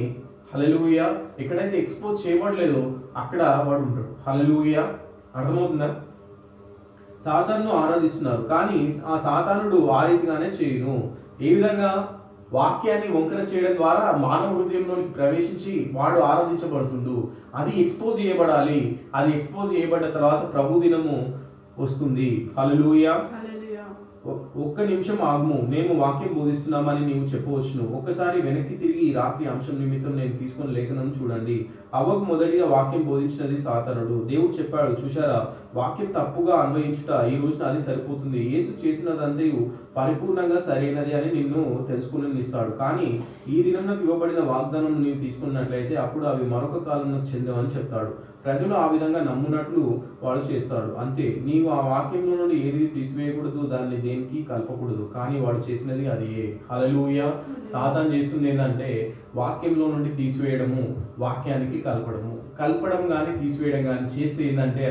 హల్లెలూయా. ఎక్కడైతే ఎక్స్పోజ్ చేయబడలేదో అక్కడ వాడు ఉంటాడు. హల్లెలూయా. అర్థమవుతుందా? సాతానును ఆరాధిస్తున్నారు కానీ ఆ సాతానుడు ఆ రీతిగానే చేయను. ఏ విధంగా? వాక్యాన్ని వంకర చేయడం ద్వారా మానవ హృదయంలోనికి ప్రవేశించి వాడు ఆరాధించబడుతుండు. అది ఎక్స్పోజ్ చేయబడాలి. అది ఎక్స్పోజ్ చేయబడ్డ తర్వాత ప్రభు దినము వస్తుంది. హల్లెలూయా. ఒక్క నిమిషం ఆగుము, మేము వాక్యం బోధిస్తున్నామని నీవు చెప్పవచ్చును. ఒక్కసారి వెనక్కి తిరిగి ఈ రాత్రి అంశం నిమిత్తం నేను తీసుకున్న లేఖనం చూడండి. అవ్వకు మొదటిగా వాక్యం బోధించినది సాతానుడు. దేవుడు చెప్పాడు, చూశారా, వాక్యం తప్పుగా అన్వయించుట ఈ రోజున అది సరిపోతుంది. యేసు చేసినదంతయు పరిపూర్ణంగా సరైనది అని నిన్ను తెలుసుకుని ఇస్తాడు. కానీ ఈ దినంలో ఇవ్వబడిన వాగ్దానం నీవు తీసుకున్నట్లయితే అప్పుడు అవి మరొక కాలంలో చెందవని చెప్తాడు. ప్రజలు ఆ విధంగా నమ్మునట్లు వాడు చేస్తాడు. అంతే. నీవు ఆ వాక్యంలో నుండి ఏది తీసివేయకూడదు, దాన్ని దేనికి కలపకూడదు. కానీ వాడు చేసినది అది. హల్లెలూయా. సాతాను చేస్తుంది ఏంటంటే వాక్యంలో నుండి తీసివేయడము, వాక్యానికి కలపడం కానీ తీసివేయడం కానీ చేస్తే ఏంటంటే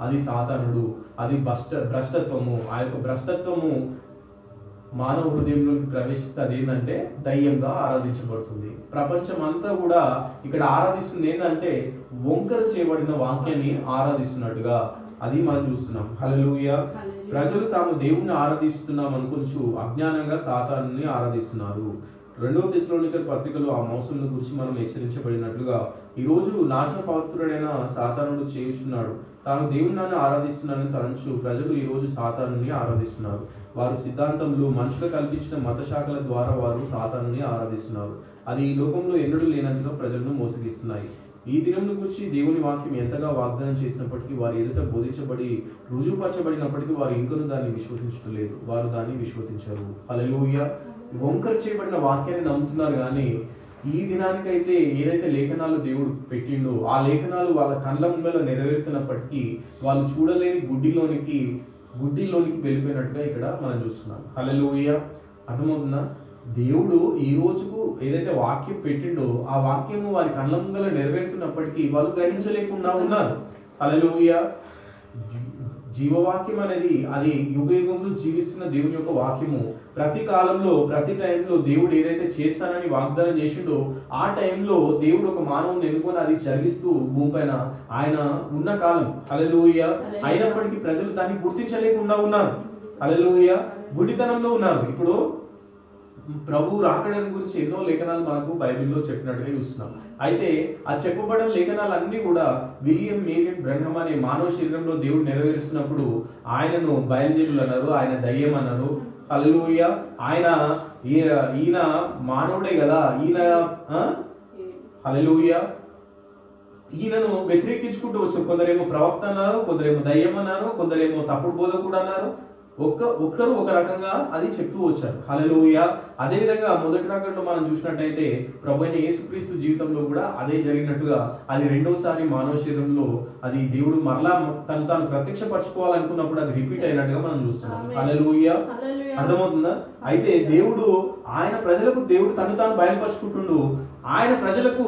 అది సాతానుడు. అది భ్రష్టత్వము. ఆ యొక్క భ్రష్టత్వము మానవ హృదయంలోకి ప్రవేశిస్తే అది ఏంటంటే దయ్యంగా ఆరాధించబడుతుంది. ప్రపంచం అంతా కూడా ఇక్కడ ఆరాధిస్తుంది ఏంటంటే వంకర చేయబడిన వాక్యాన్ని ఆరాధిస్తున్నట్టుగా అది మనం చూస్తున్నాం. హల్లెలూయా. ప్రజలు తాము దేవుణ్ణి ఆరాధిస్తున్నాం అనుకుంటూ అజ్ఞానంగా సాతానుని ఆరాధిస్తున్నారు. 2వ తెస్సలోనికల పత్రికలో ఆ మోసముల గురించి మనం హెచ్చరించబడినట్లుగా ఈరోజు నాశనపాత్రుడైన సాతానుడు చేయుచున్నాడు. తాను దేవుణ్ణి ఆరాధిస్తున్నానని తలంచు ప్రజలు ఈరోజు సాతానుని ఆరాధిస్తున్నారు. వారు సిద్ధాంతంలో మనుషులు కల్పించిన మత శాఖల ద్వారా వారు సాతానుని ఆరాధిస్తున్నారు. అది ఈ లోకంలో ఎన్నడూ లేనంతగా ప్రజలను మోసగిస్తున్నాయి. ఈ దినంను గురించి దేవుని వాక్యం ఎంతగా వాగ్దానం చేసినప్పటికీ వారి ఎదుట బోధించబడి రుజువుపరచబడినప్పటికీ వారు ఇంకనూ దాన్ని విశ్వసించడం లేదు. వారు దాన్ని విశ్వసించరు. హల్లెలూయా. వంకర చేయబడిన వాక్యాన్ని నమ్ముతున్నారు కానీ ఈ దినానికైతే ఏదైతే లేఖనాలు దేవుడు పెట్టిండో ఆ లేఖనాలు వాళ్ళ కళ్ళ ముందర నెరవేరుతున్నప్పటికీ వాళ్ళు చూడలేని గుడ్డిలోనికి వెళ్ళిపోయినట్టుగా ఇక్కడ మనం చూస్తున్నాం. హల్లెలూయా. అర్థమవుతుందా? దేవుడు ఈ రోజుకు ఏదైతే వాక్యం పెట్టిండో ఆ వాక్యము వారి కళ్ళ ముందర నెరవేరుతున్నప్పటికీ వాళ్ళు గ్రహించలేకుండా ఉన్నారు. హల్లెలూయా. జీవవాక్యం అనేది అది యుగయుగంలో జీవిస్తున్న దేవుని యొక్క వాక్యము. ప్రతి కాలంలో ప్రతి టైంలో దేవుడు ఏదైతే చేస్తానని వాగ్దానం చేసిండో ఆ టైంలో దేవుడు ఒక మానవుని ఎన్నుకొని అది జరిగిస్తూ భూమిపైన ఆయన ఉన్న కాలం. హల్లెలూయా. అయినప్పటికీ ప్రజలు దాన్ని గుర్తించలేకుండా ఉన్నారు. హల్లెలూయా. గుడితనంలో ఉన్నారు. ఇప్పుడు ప్రభు రాకడం గురించి ఎన్నో లేఖనాలు మనకు బైబిల్లో చెప్పినట్టుగా చూస్తున్నాం. అయితే ఆ చెప్పబడిన లేఖనాలు అన్నీ కూడా విలియం మేరియన్ బ్రహ్మ అనే మానవ శరీరంలో దేవుడు నెరవేరుస్తున్నప్పుడు ఆయనను బయలుదేరులు అన్నారు, ఆయన దయ్యం అన్నారు. హల్లెలూయా. ఈయన మానవుడే కదా, హల్లెలూయా, ఈయనను వ్యతిరేకించుకుంటూ వచ్చారు. కొందరేమో ప్రవక్త అన్నారు, కొందరేమో దయ్యం అన్నారు, కొందరేమో తప్పుడు బోధకుడు అన్నారు. ఒక్కరు ఒక రకంగా అది చెప్తూ వచ్చారు. హల్లెలూయా. అదేవిధంగా మొదటి రాకడలో మనం చూసినట్టయితే ప్రభు అయిన యేసుక్రీస్తు జీవితంలో కూడా అదే జరిగినట్టుగా అది రెండోసారి మానవ శరీరంలో అది దేవుడు మరలా తాను ప్రత్యక్షపరచుకోవాలనుకున్నప్పుడు అది రిపీట్ అయినట్టుగా మనం చూస్తున్నాం. హల్లెలూయా. అర్థమవుతుందా? అయితే దేవుడు ఆయన ప్రజలకు దేవుడు తాను బయలుపరుచుకుంటుండు. ఆయన ప్రజలకు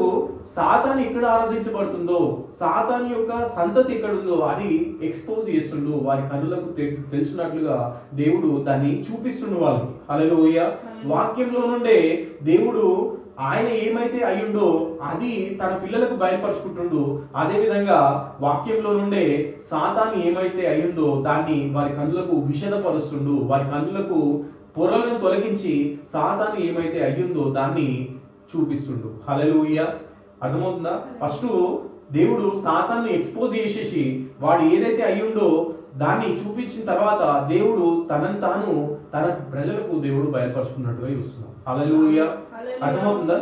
సాతాను ఎక్కడ ఆరాధించబడుతుందో, సాతాను యొక్క సంతతి ఎక్కడుందో అది ఎక్స్పోజ్ చేస్తుండు. వారి కనులకు తెలుసున్నట్లుగా దేవుడు దాన్ని చూపిస్తుండు వాళ్ళకి. హల్లెలూయా. వాక్యంలో నుండే దేవుడు ఆయన ఏమైతే అయ్యుండో అది తన పిల్లలకు బయలుపరుచుకుంటుండు. అదే విధంగా వాక్యంలో నుండే సాతాను ఏమైతే అయ్యిందో దాన్ని వారి కన్నులకు విషదపరుస్తుండు. వారి కన్నులకు పొరలను తొలగించి సాతాను ఏమైతే అయ్యిందో దాన్ని చూపిస్తుండు. హల్లెలూయా. అర్థమవుతుందా? ఫస్ట్ దేవుడు సాతాన్ని ఎక్స్పోజ్ చేసేసి వాడు ఏదైతే అయ్యిందో దాన్ని చూపించిన తర్వాత దేవుడు తనను తాను తన ప్రజలకు దేవుడు బయలుపరుచుకున్నట్టుగా చూస్తున్నాం. హల్లెలూయా. అర్థమవుతుందా?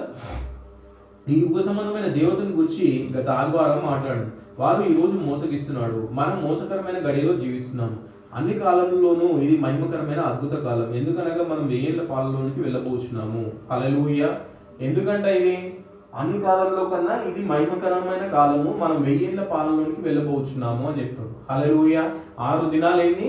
ఈ యుగ సంబంధమైన దేవతను గురించి గత ఆదివారం మాట్లాడు. వారు ఈ రోజు మోసగిస్తున్నాడు. మనం మోసకరమైన గడియలో జీవిస్తున్నాము. అన్ని కాలంలోనూ ఇది మహిమకరమైన అద్భుత కాలం. ఎందుకనగా మనం 1000 ఏళ్ల పాలనలోనికి వెళ్ళబోతున్నాము. హల్లెలూయా. ఎందుకంటే ఇది అన్ని కాలంలో కన్నా ఇది మహిమకరమైన కాలము. మనం 1000 ఏళ్ల పాలనలోనికి వెళ్ళబోతున్నాము అని చెప్తాం. హల్లెలూయా. 6 దినాలు ఏంది?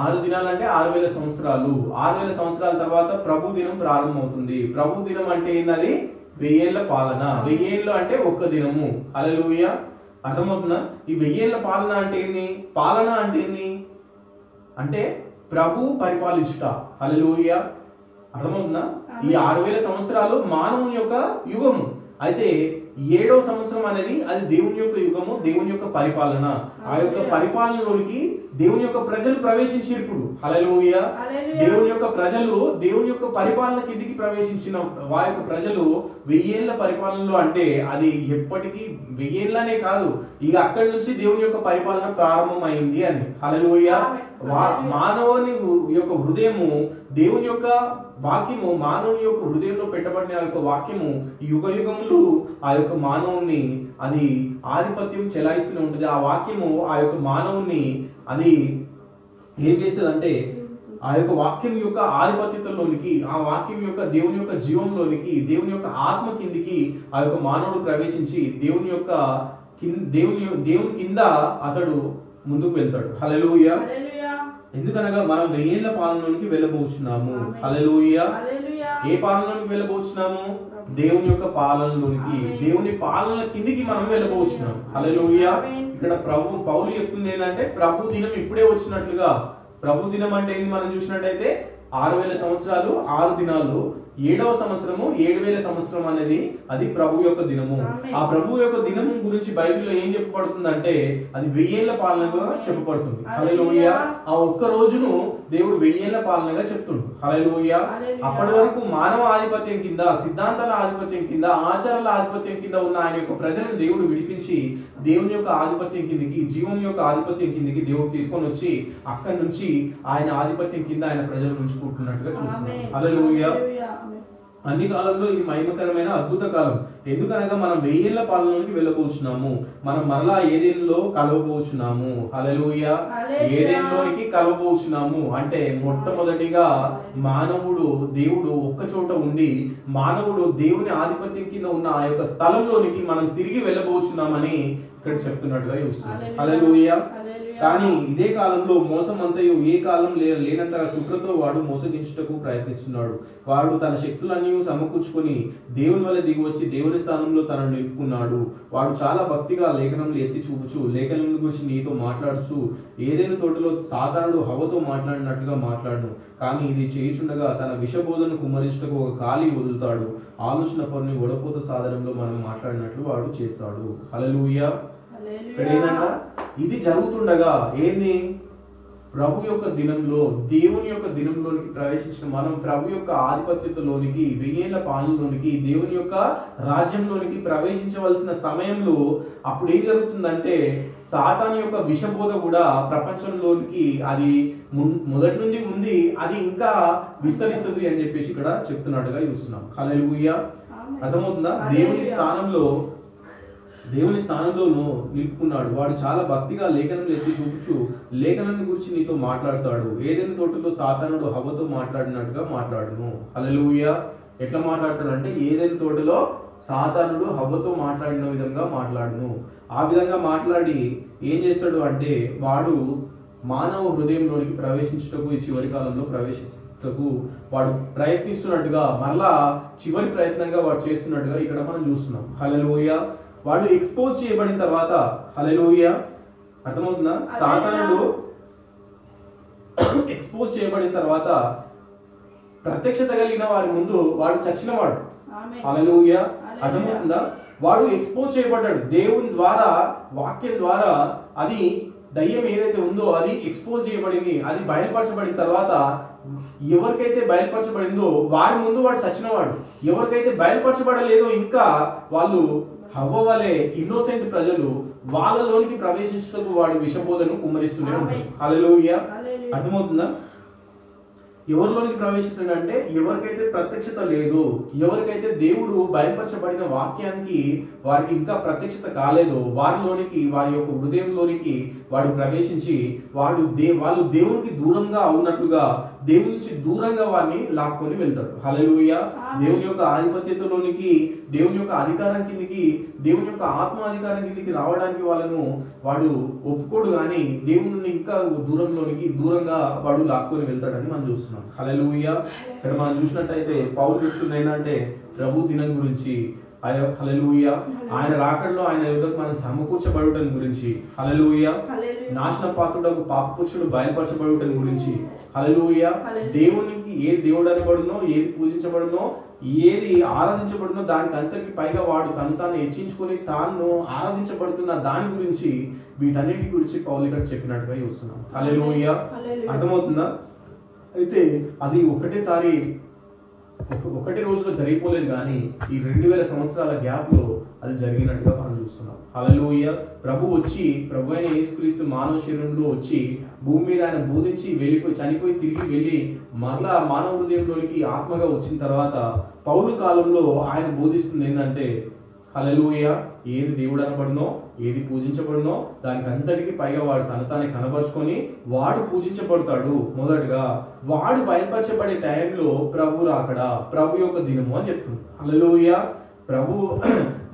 6 దినాలు అంటే 6000 సంవత్సరాలు. 6000 సంవత్సరాల తర్వాత ప్రభు దినం ప్రారంభమవుతుంది. ప్రభు దినం అంటే ఏంది? 1000 ఏళ్ల పాలన. 1000 ఏళ్ళు అంటే ఒక్క దినము. హల్లెలూయా. అర్థమవుతుందా? ఈ 1000 ఏళ్ల పాలన అంటే ఏంది? పాలన అంటే ఏంది? అంటే ప్రభు పరిపాలించుట. హల్లెలూయా. అర్థమవుతుందా? ఈ 6000 సంవత్సరాలు మానవుని యొక్క యుగము. అయితే 7వ సంవత్సరం అనేది అది దేవుని యొక్క యుగము, దేవుని యొక్క పరిపాలన. ఆ యొక్క పరిపాలనలోనికి దేవుని యొక్క ప్రజలు ప్రవేశించారు ఇప్పుడు. హల్లెలూయా. దేవుని యొక్క ప్రజలు దేవుని యొక్క పరిపాలన కిందికి ప్రవేశించిన వారి యొక్క ప్రజలు 1000 ఏళ్ల పరిపాలనలో అంటే అది ఎప్పటికీ 1000 ఏళ్ళనే కాదు, ఇక అక్కడి నుంచి దేవుని యొక్క పరిపాలన ప్రారంభమైంది అని. హల్లెలూయా. మానవుని యొక్క హృదయము దేవుని యొక్క వాక్యము మానవుని యొక్క హృదయంలో పెట్టబడిన ఆ యొక్క వాక్యము యుగ యుగములు ఆ యొక్క మానవుని అది ఆధిపత్యం చెలాయిస్తూనే ఉంటుంది. ఆ వాక్యము ఆ యొక్క మానవుని అది ఏం చేస్తుందంటే ఆ యొక్క వాక్యం యొక్క ఆధిపత్యతలోనికి, ఆ వాక్యం యొక్క దేవుని యొక్క జీవంలోనికి, దేవుని యొక్క ఆత్మ కిందికి ఆ యొక్క మానవుడు ప్రవేశించి దేవుని కింద అతడు ముందుకు వెళ్తాడు. హల్లెలూయా. ఎందుకనగా మనం 1000 ఏళ్ల పాలనలోనికి వెళ్ళబోతున్నాము. హల్లెలూయా. ఏ పాలనలోనికి వెళ్ళబోతున్నాము? దేవుని యొక్క పాలనలోనికి, దేవుని పాలన కిందికి మనం వెళ్ళబోతున్నాం. హల్లెలూయా. ఇక్కడ పౌలు చెప్తుంది ఏంటంటే ప్రభు దినం ఇప్పుడే వచ్చినట్లుగా. ప్రభు దినం అంటే ఏంది? మనం చూసినట్టయితే 6000 సంవత్సరాలు 6 దినాలు. 7వ సంవత్సరము 7000 సంవత్సరం అనేది అది ప్రభు యొక్క దినము. ఆ ప్రభు యొక్క దినం గురించి బైబిల్లో ఏం చెప్పబడుతుందంటే అది 1000 ఏళ్ల పాలనగా చెప్పబడుతుంది. హల్లెలూయా. ఆ ఒక్క రోజును దేవుడు 1000 ఏళ్ల పాలనగా చెప్తుండు. హల్లెలూయా. అప్పటి వరకు మానవ ఆధిపత్యం కింద, సిద్ధాంతాల ఆధిపత్యం కింద, ఆచారాల ఆధిపత్యం కింద ఉన్న ఆయన యొక్క ప్రజలను దేవుడు విడిపించి దేవుని యొక్క ఆధిపత్యం కిందికి, జీవం యొక్క ఆధిపత్యం కిందికి దేవుడు తీసుకొని వచ్చి అక్కడి నుంచి ఆయన ఆధిపత్యం కింద ఆయన ప్రజలు ఉంచుకుంటున్నట్టుగా చూస్తున్నాం. హల్లెలూయా. అన్ని కాలంలో ఇది మహిమకరమైన అద్భుత కాలం. ఎందుకనగా మనం 1000 ఏళ్ల పాలనలోకి వెళ్ళబోతున్నాము. మనం మరలా ఏదెన్లో కలవబోతున్నాము. హల్లెలూయా. ఏదెన్లోనికి కలవబోతున్నాము అంటే మొట్టమొదటిగా మానవుడు దేవుడు ఒక్క చోట ఉండి మానవుడు దేవుని ఆధిపత్యం కింద ఉన్న ఆ యొక్క స్థలంలోనికి మనం తిరిగి వెళ్ళబోతున్నామని ఇక్కడ చెప్తున్నట్టుగా చూస్తున్నాం. హల్లెలూయా. కానీ ఇదే కాలంలో మోసం అంతయు ఏ కాలం లేనంతగా కుట్రతో వాడు మోసగించుటకు ప్రయత్నిస్తున్నాడు. వాడు తన శక్తులన్నీ సమకూర్చుకొని దేవుని వల్ల దిగి వచ్చి దేవుని స్థానంలో తనను నిలుపుకున్నాడు. వాడు చాలా భక్తిగా లేఖనంలో ఎత్తి చూపుచు లేఖనం గురించి నీతో మాట్లాడుచు ఏదైనా తోటలో సాతానుడు హవ్వతో మాట్లాడినట్టుగా మాట్లాడును. కానీ ఇది చేయుచుండగా తన విషబోధను కుమ్మరించుటకు ఒక ఖాళీ వదులుతాడు. ఆలోచన పరుని వడపోత సాధనంలో మనం మాట్లాడినట్లు వాడు చేస్తాడు. హల్లెలూయా. ఇక్కడ ఏంటంట? ఇది జరుగుతుండగా ఏంది? ప్రభు యొక్క దినంలో, దేవుని యొక్క దినంలోనికి ప్రవేశించిన మనం ప్రభు యొక్క ఆధిపత్యతలోనికి, 1000 ఏళ్ల పాలనలోనికి, దేవుని యొక్క రాజ్యంలోనికి ప్రవేశించవలసిన సమయంలో అప్పుడు ఏం జరుగుతుందంటే సాతాను యొక్క విషబోధ కూడా ప్రపంచంలోనికి అది మొదటి నుండి ఉంది, అది ఇంకా విస్తరిస్తుంది అని చెప్పేసి ఇక్కడ చెప్తున్నట్టుగా చూస్తున్నాం. హల్లెలూయా. అర్థమవుతుందా? దేవుని స్థానంలో నిలుపుకున్నాడు. వాడు చాలా భక్తిగా లేఖనం ఎత్తి చూపుచు లేఖనాన్ని గురించి నీతో మాట్లాడతాడు. ఏదైనా తోటలో సాతానుడు హవ్వతో మాట్లాడినట్టుగా మాట్లాడును. హల్లెలూయా. ఎట్లా మాట్లాడతాడు అంటే ఏదైనా తోటలో సాతానుడు హవ్వతో మాట్లాడిన విధంగా మాట్లాడును. ఆ విధంగా మాట్లాడి ఏం చేస్తాడు అంటే వాడు మానవ హృదయంలోనికి ప్రవేశించుటకు, ఈ చివరి కాలంలో ప్రవేశించుటకు వాడు ప్రయత్నిస్తున్నట్టుగా, మళ్ళా చివరి ప్రయత్నంగా వాడు చేస్తున్నట్టుగా ఇక్కడ మనం చూస్తున్నాం. హల్లెలూయా. వాడు ఎక్స్పోజ్ చేయబడిన తర్వాత, హల్లెలూయా, అర్థమవుతుందా? సాతానుడు ఎక్స్పోజ్ చేయబడిన తర్వాత ప్రత్యక్షత కలిగిన వారి ముందు వాడు చచ్చినవాడు. హల్లెలూయా, అర్థమవుతుందా? వాడు ఎక్స్పోజ్ చేయబడ్డాడు దేవుని ద్వారా, వాక్యం ద్వారా. అది దయ్యం ఏదైతే ఉందో అది ఎక్స్పోజ్ చేయబడింది, అది బయలుపరచబడిన తర్వాత ఎవరికైతే బయలుపరచబడిందో వారి ముందు వాడు చచ్చినవాడు. ఎవరికైతే బయలుపరచబడలేదో ఇంకా వాళ్ళు హవ్వ వలె ఇన్నోసెంట్ ప్రజలు, వాళ్ళలోనికి ప్రవేశించడానికి వాడు విషబోధను కుమ్మరిస్తూనే ఉంటాడు. హల్లెలూయా, అర్థమవుతుందా? ఎవరిలోనికి ప్రవేశిస్తాడంటే ఎవరికైతే ప్రత్యక్షత లేదో, ఎవరికైతే దేవుడు బయలుపరచబడిన వాక్యానికి వారికి ఇంకా ప్రత్యక్షత కాలేదో వారిలోనికి, వారి యొక్క హృదయంలోనికి వాడు ప్రవేశించి వాళ్ళు దేవునికి దూరంగా అవునట్లుగా, దేవుని నుంచి దూరంగా వారిని లాక్కొని వెళ్తాడు. హల్లెలూయా. దేవుని యొక్క ఆధిపత్యతలోనికి, దేవుని యొక్క అధికారం కిందికి, దేవుని యొక్క ఆత్మ అధికారం కిందికి రావడానికి వాడు ఒప్పుకోడు, కానీ దేవుని ఇంకా దూరంగా వాడు లాక్కొని వెళ్తాడని మనం చూస్తున్నాం. హల్లెలూయా. ఇక్కడ మనం చూసినట్టయితే పౌలు చెప్తుంది ఏంటంటే ప్రభు దినం గురించి, హల్లెలూయా, ఆయన రాకడలో ఆయన యుద్ధకు మనం సమకూర్చబడటం గురించి, హల్లెలూయా, నాశన పాత్రుడకు పాపపురుషుడు బయలుపరచబడటం గురించి, హల్లెలూయా, దేవునికి ఏది దేవుడు అనబడునో, ఏది పూజించబడునో, ఏది ఆరాధించబడునో దానికి అంతటికి పైగా వాడు తాను హెచ్చించుకొని తాను ఆరాధించబడుతున్న దాని గురించి, వీటన్నిటి గురించి పౌలు ఇక్కడ చెప్పినట్టుగా చూస్తున్నాం. హల్లెలూయా, అర్థమవుతుందా? అయితే అది ఒకటే రోజులో జరిగిపోలేదు, కానీ ఈ 2000 సంవత్సరాల గ్యాప్ లో అది జరిగినట్టుగా మనం చూస్తున్నాం. హల్లెలూయా. ప్రభు అయిన యేసుక్రీస్తు మానవ శరీరంలో వచ్చి భూమి మీద ఆయన బోధించి చనిపోయి తిరిగి వెళ్ళి మరలా మానవ హృదయంలోనికి ఆత్మగా వచ్చిన తర్వాత పౌలు కాలంలో ఆయన బోధిస్తుంది ఏంటంటే, హల్లెలూయా, ఏది దేవుడు అనబడునో, ఏది పూజించబడునో దానికి అంతటికి పైగా వాడు తానే కనబరుచుకొని వాడు పూజించబడతాడు. మొదటగా వాడు బయలుపరచబడే టైంలో ప్రభు రాకడా, ప్రభు యొక్క దినము అని చెప్తుంది. హల్లెలూయా. ప్రభు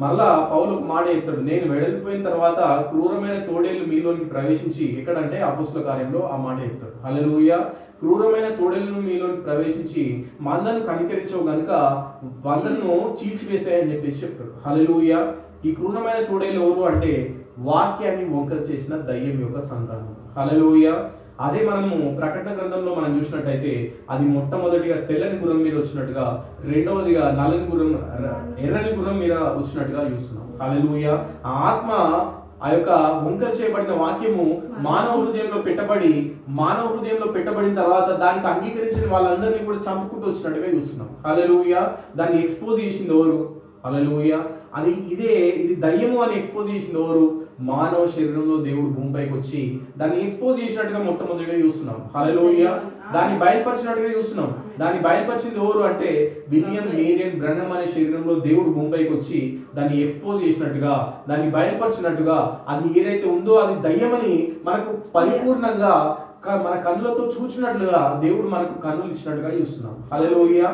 మళ్ళా పౌలు ఒక మాట చెప్తాడు, నేను వెడలిపోయిన తర్వాత క్రూరమైన తోడేళ్లు మీలోనికి ప్రవేశించి, ఎక్కడంటే అపోస్తుల కార్యంలో ఆ మాట చెప్తాడు. హల్లెలూయా. క్రూరమైన తోడేళ్లను మీలోనికి ప్రవేశించి మందను కనికరించవు గనుక మందను చీల్చివేసాయని చెప్పేసి చెప్తాడు. హల్లెలూయా. ఈ క్రూరమైన తోడేళ్ళు ఎవరు అంటే వాక్యాన్ని వంకర చేసిన దయ్యం యొక్క సంతానం. హల్లెలూయా. అదే మనము ప్రకటన గ్రంథంలో మనం చూసినట్టయితే అది మొట్టమొదటిగా తెల్లని గుర్రం మీద వచ్చినట్టుగా, రెండవదిగా ఎర్రని గుర్రం మీద వచ్చినట్టుగా చూస్తున్నాం. హల్లెలూయా. ఆ ఆత్మ, ఆ యొక్క వంకర చేయబడిన వాక్యము మానవ హృదయంలో పెట్టబడిన తర్వాత దానికి అంగీకరించిన వాళ్ళందరినీ కూడా చంపుకుంటూ వచ్చినట్టుగా చూస్తున్నాం. హల్లెలూయా. దాన్ని ఎక్స్పోజ్ చేసింది ఎవరు? హల్లెలూయా. ఇది దయ్యము అని ఎక్స్పోజ్ చేసింది ఎవరు? మానవ శరీరంలో దేవుడు భూమిపైకి వచ్చి దాన్ని ఎక్స్పోజ్ చేసినట్టుగా మొట్టమొదటిగా చూస్తున్నాం. హల్లెలూయా. దాన్ని బయలుపరిచినట్టుగా చూస్తున్నాం. దాన్ని బయలుపరిచింది ఎవరు అంటే విలియం మేరియన్ బ్రహ్మ్ అనే శరీరంలో దేవుడు భూమిపైకి వచ్చి దాన్ని ఎక్స్పోజ్ చేసినట్టుగా, దాన్ని బయలుపరిచినట్టుగా, అది ఏదైతే ఉందో అది దయ్యమని మనకు పరిపూర్ణంగా మన కన్నులతో చూచినట్లుగా దేవుడు మనకు కన్నులు ఇచ్చినట్టుగా చూస్తున్నాం. హల్లెలూయా.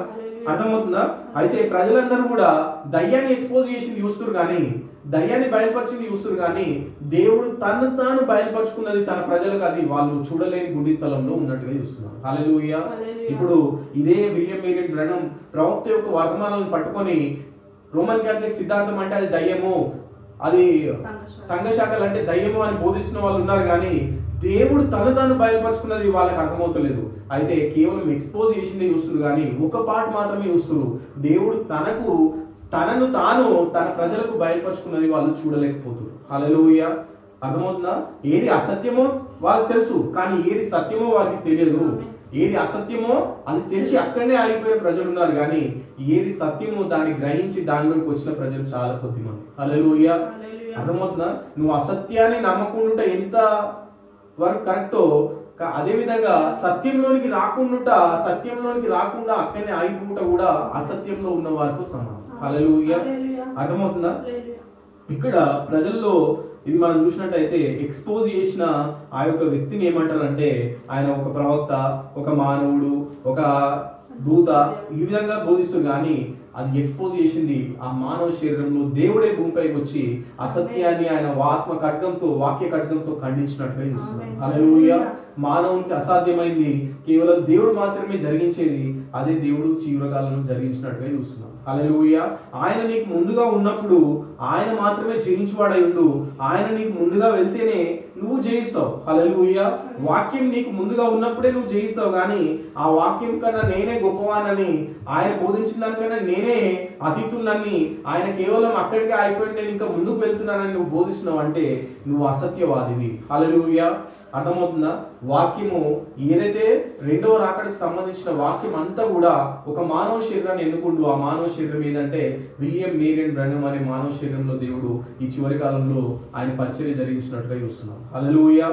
అర్థమవుతుందా? అయితే ప్రజలందరూ కూడా దయ్యాన్ని ఎక్స్పోజ్ చేసింది చూస్తున్నారు, కానీ దయ్యాన్ని బయలుపరిచింది చూస్తున్నారు, కానీ దేవుడు తాను బయలుపరుచుకున్నది తన ప్రజలకు అది వాళ్ళు చూడలేని గుడి స్థలంలో ఉన్నట్టుగా చూస్తున్నారు. హల్లెలూయా. ఇప్పుడు ఇదే విలియం మేరియన్ బ్రహ్మ్ ప్రవక్త యొక్క వర్తమానాలను పట్టుకొని రోమన్ క్యాథలిక్ సిద్ధాంతం అంటే అది దయ్యము, అది సంఘశాఖలు అంటే దయ్యము అని బోధిస్తున్న వాళ్ళు ఉన్నారు, కానీ దేవుడు తాను బయలుపరుచుకున్నది వాళ్ళకి అర్థమవుతలేదు. అయితే కేవలం ఎక్స్పోజ్ చేసింది చూస్తున్నారు, కానీ ఒక పార్ట్ మాత్రమే చూస్తున్నారు. దేవుడు తనను తాను తన ప్రజలకు బయలుపరుచుకున్నది వాళ్ళు చూడలేకపోతున్నారు. హల్లెలూయా. అర్థమవుతుందా? ఏది అసత్యమో వాళ్ళకి తెలుసు, కానీ ఏది సత్యమో వారికి తెలియదు. ఏది అసత్యమో అది తెలిసి అక్కడనే ఆగిపోయిన ప్రజలు ఉన్నారు, కానీ ఏది సత్యమో దాన్ని గ్రహించి దానిలోకి వచ్చిన ప్రజలు చాలా కొద్ది మంది. హల్లెలూయా. అర్థమవుతుందా? నువ్వు అసత్యాన్ని నమ్మకుండా ఎంత వరకు కరెక్టో, అదే విధంగా సత్యంలోనికి రాకుండా అక్కడనే ఆగిపోవట కూడా అసత్యంలో ఉన్న వారితో సమానం. హల్లెలూయా. అర్థమవుతుందా? ఇక్కడ ప్రజల్లో ఇది మనం చూసినట్టయితే ఎక్స్పోజ్ చేసిన ఆ యొక్క వ్యక్తిని ఏమంటారంటే ఆయన ఒక ప్రవక్త, ఒక మానవుడు, ఒక దూత, ఈ విధంగా బోధిస్తుంది, కానీ అది ఎక్స్పోజ్ చేసింది ఆ మానవ శరీరంలో దేవుడే భూమిపైకి వచ్చి అసత్యాన్ని ఆయన వాక్య ఖడ్గంతో ఖండించినట్టుగా చూస్తున్నాం. హల్లెలూయా. మానవునికి అసాధ్యమైంది కేవలం దేవుడు మాత్రమే జరిగించేది. ఆ అదే దేవుడు చివరి కాలంలో జరిగించినట్టుగా చూస్తున్నాం. హల్లెలూయా. ఆయన నీకు ముందుగా ఉన్నప్పుడు ఆయన మాత్రమే జయించువాడై ఉండు. ఆయన నీకు ముందుగా వెళ్తేనే నువ్వు జయిస్తావు. హల్లెలూయా. వాక్యం నీకు ముందుగా ఉన్నప్పుడే నువ్వు జయిస్తావు, కానీ ఆ వాక్యం కన్నా నేనే గొప్పవానని, ఆయన బోధించిన దానికన్నా నేనే అతీతున్నని, ఆయన కేవలం అక్కడికే అయిపోయి నేను ఇంకా ముందుకు వెళ్తున్నానని నువ్వు బోధిస్తున్నావు అంటే నువ్వు అసత్యవాదివి. హల్లెలూయా. అర్థమవుతుందా? వాక్యము ఏదైతే రెండవ రాకడకు సంబంధించిన వాక్యం అంతా కూడా ఒక మానవ శరీరాన్ని ఎన్నుకుంటూ, ఆ మానవ శరీరం ఏదంటే విలియం మేరియన్ బ్రహ్మ అనే మానవ శరీరంలో దేవుడు ఈ చివరి కాలంలో ఆయన పరిచర్య జరిగించినట్టుగా చూస్తున్నాం. హల్లెలూయా.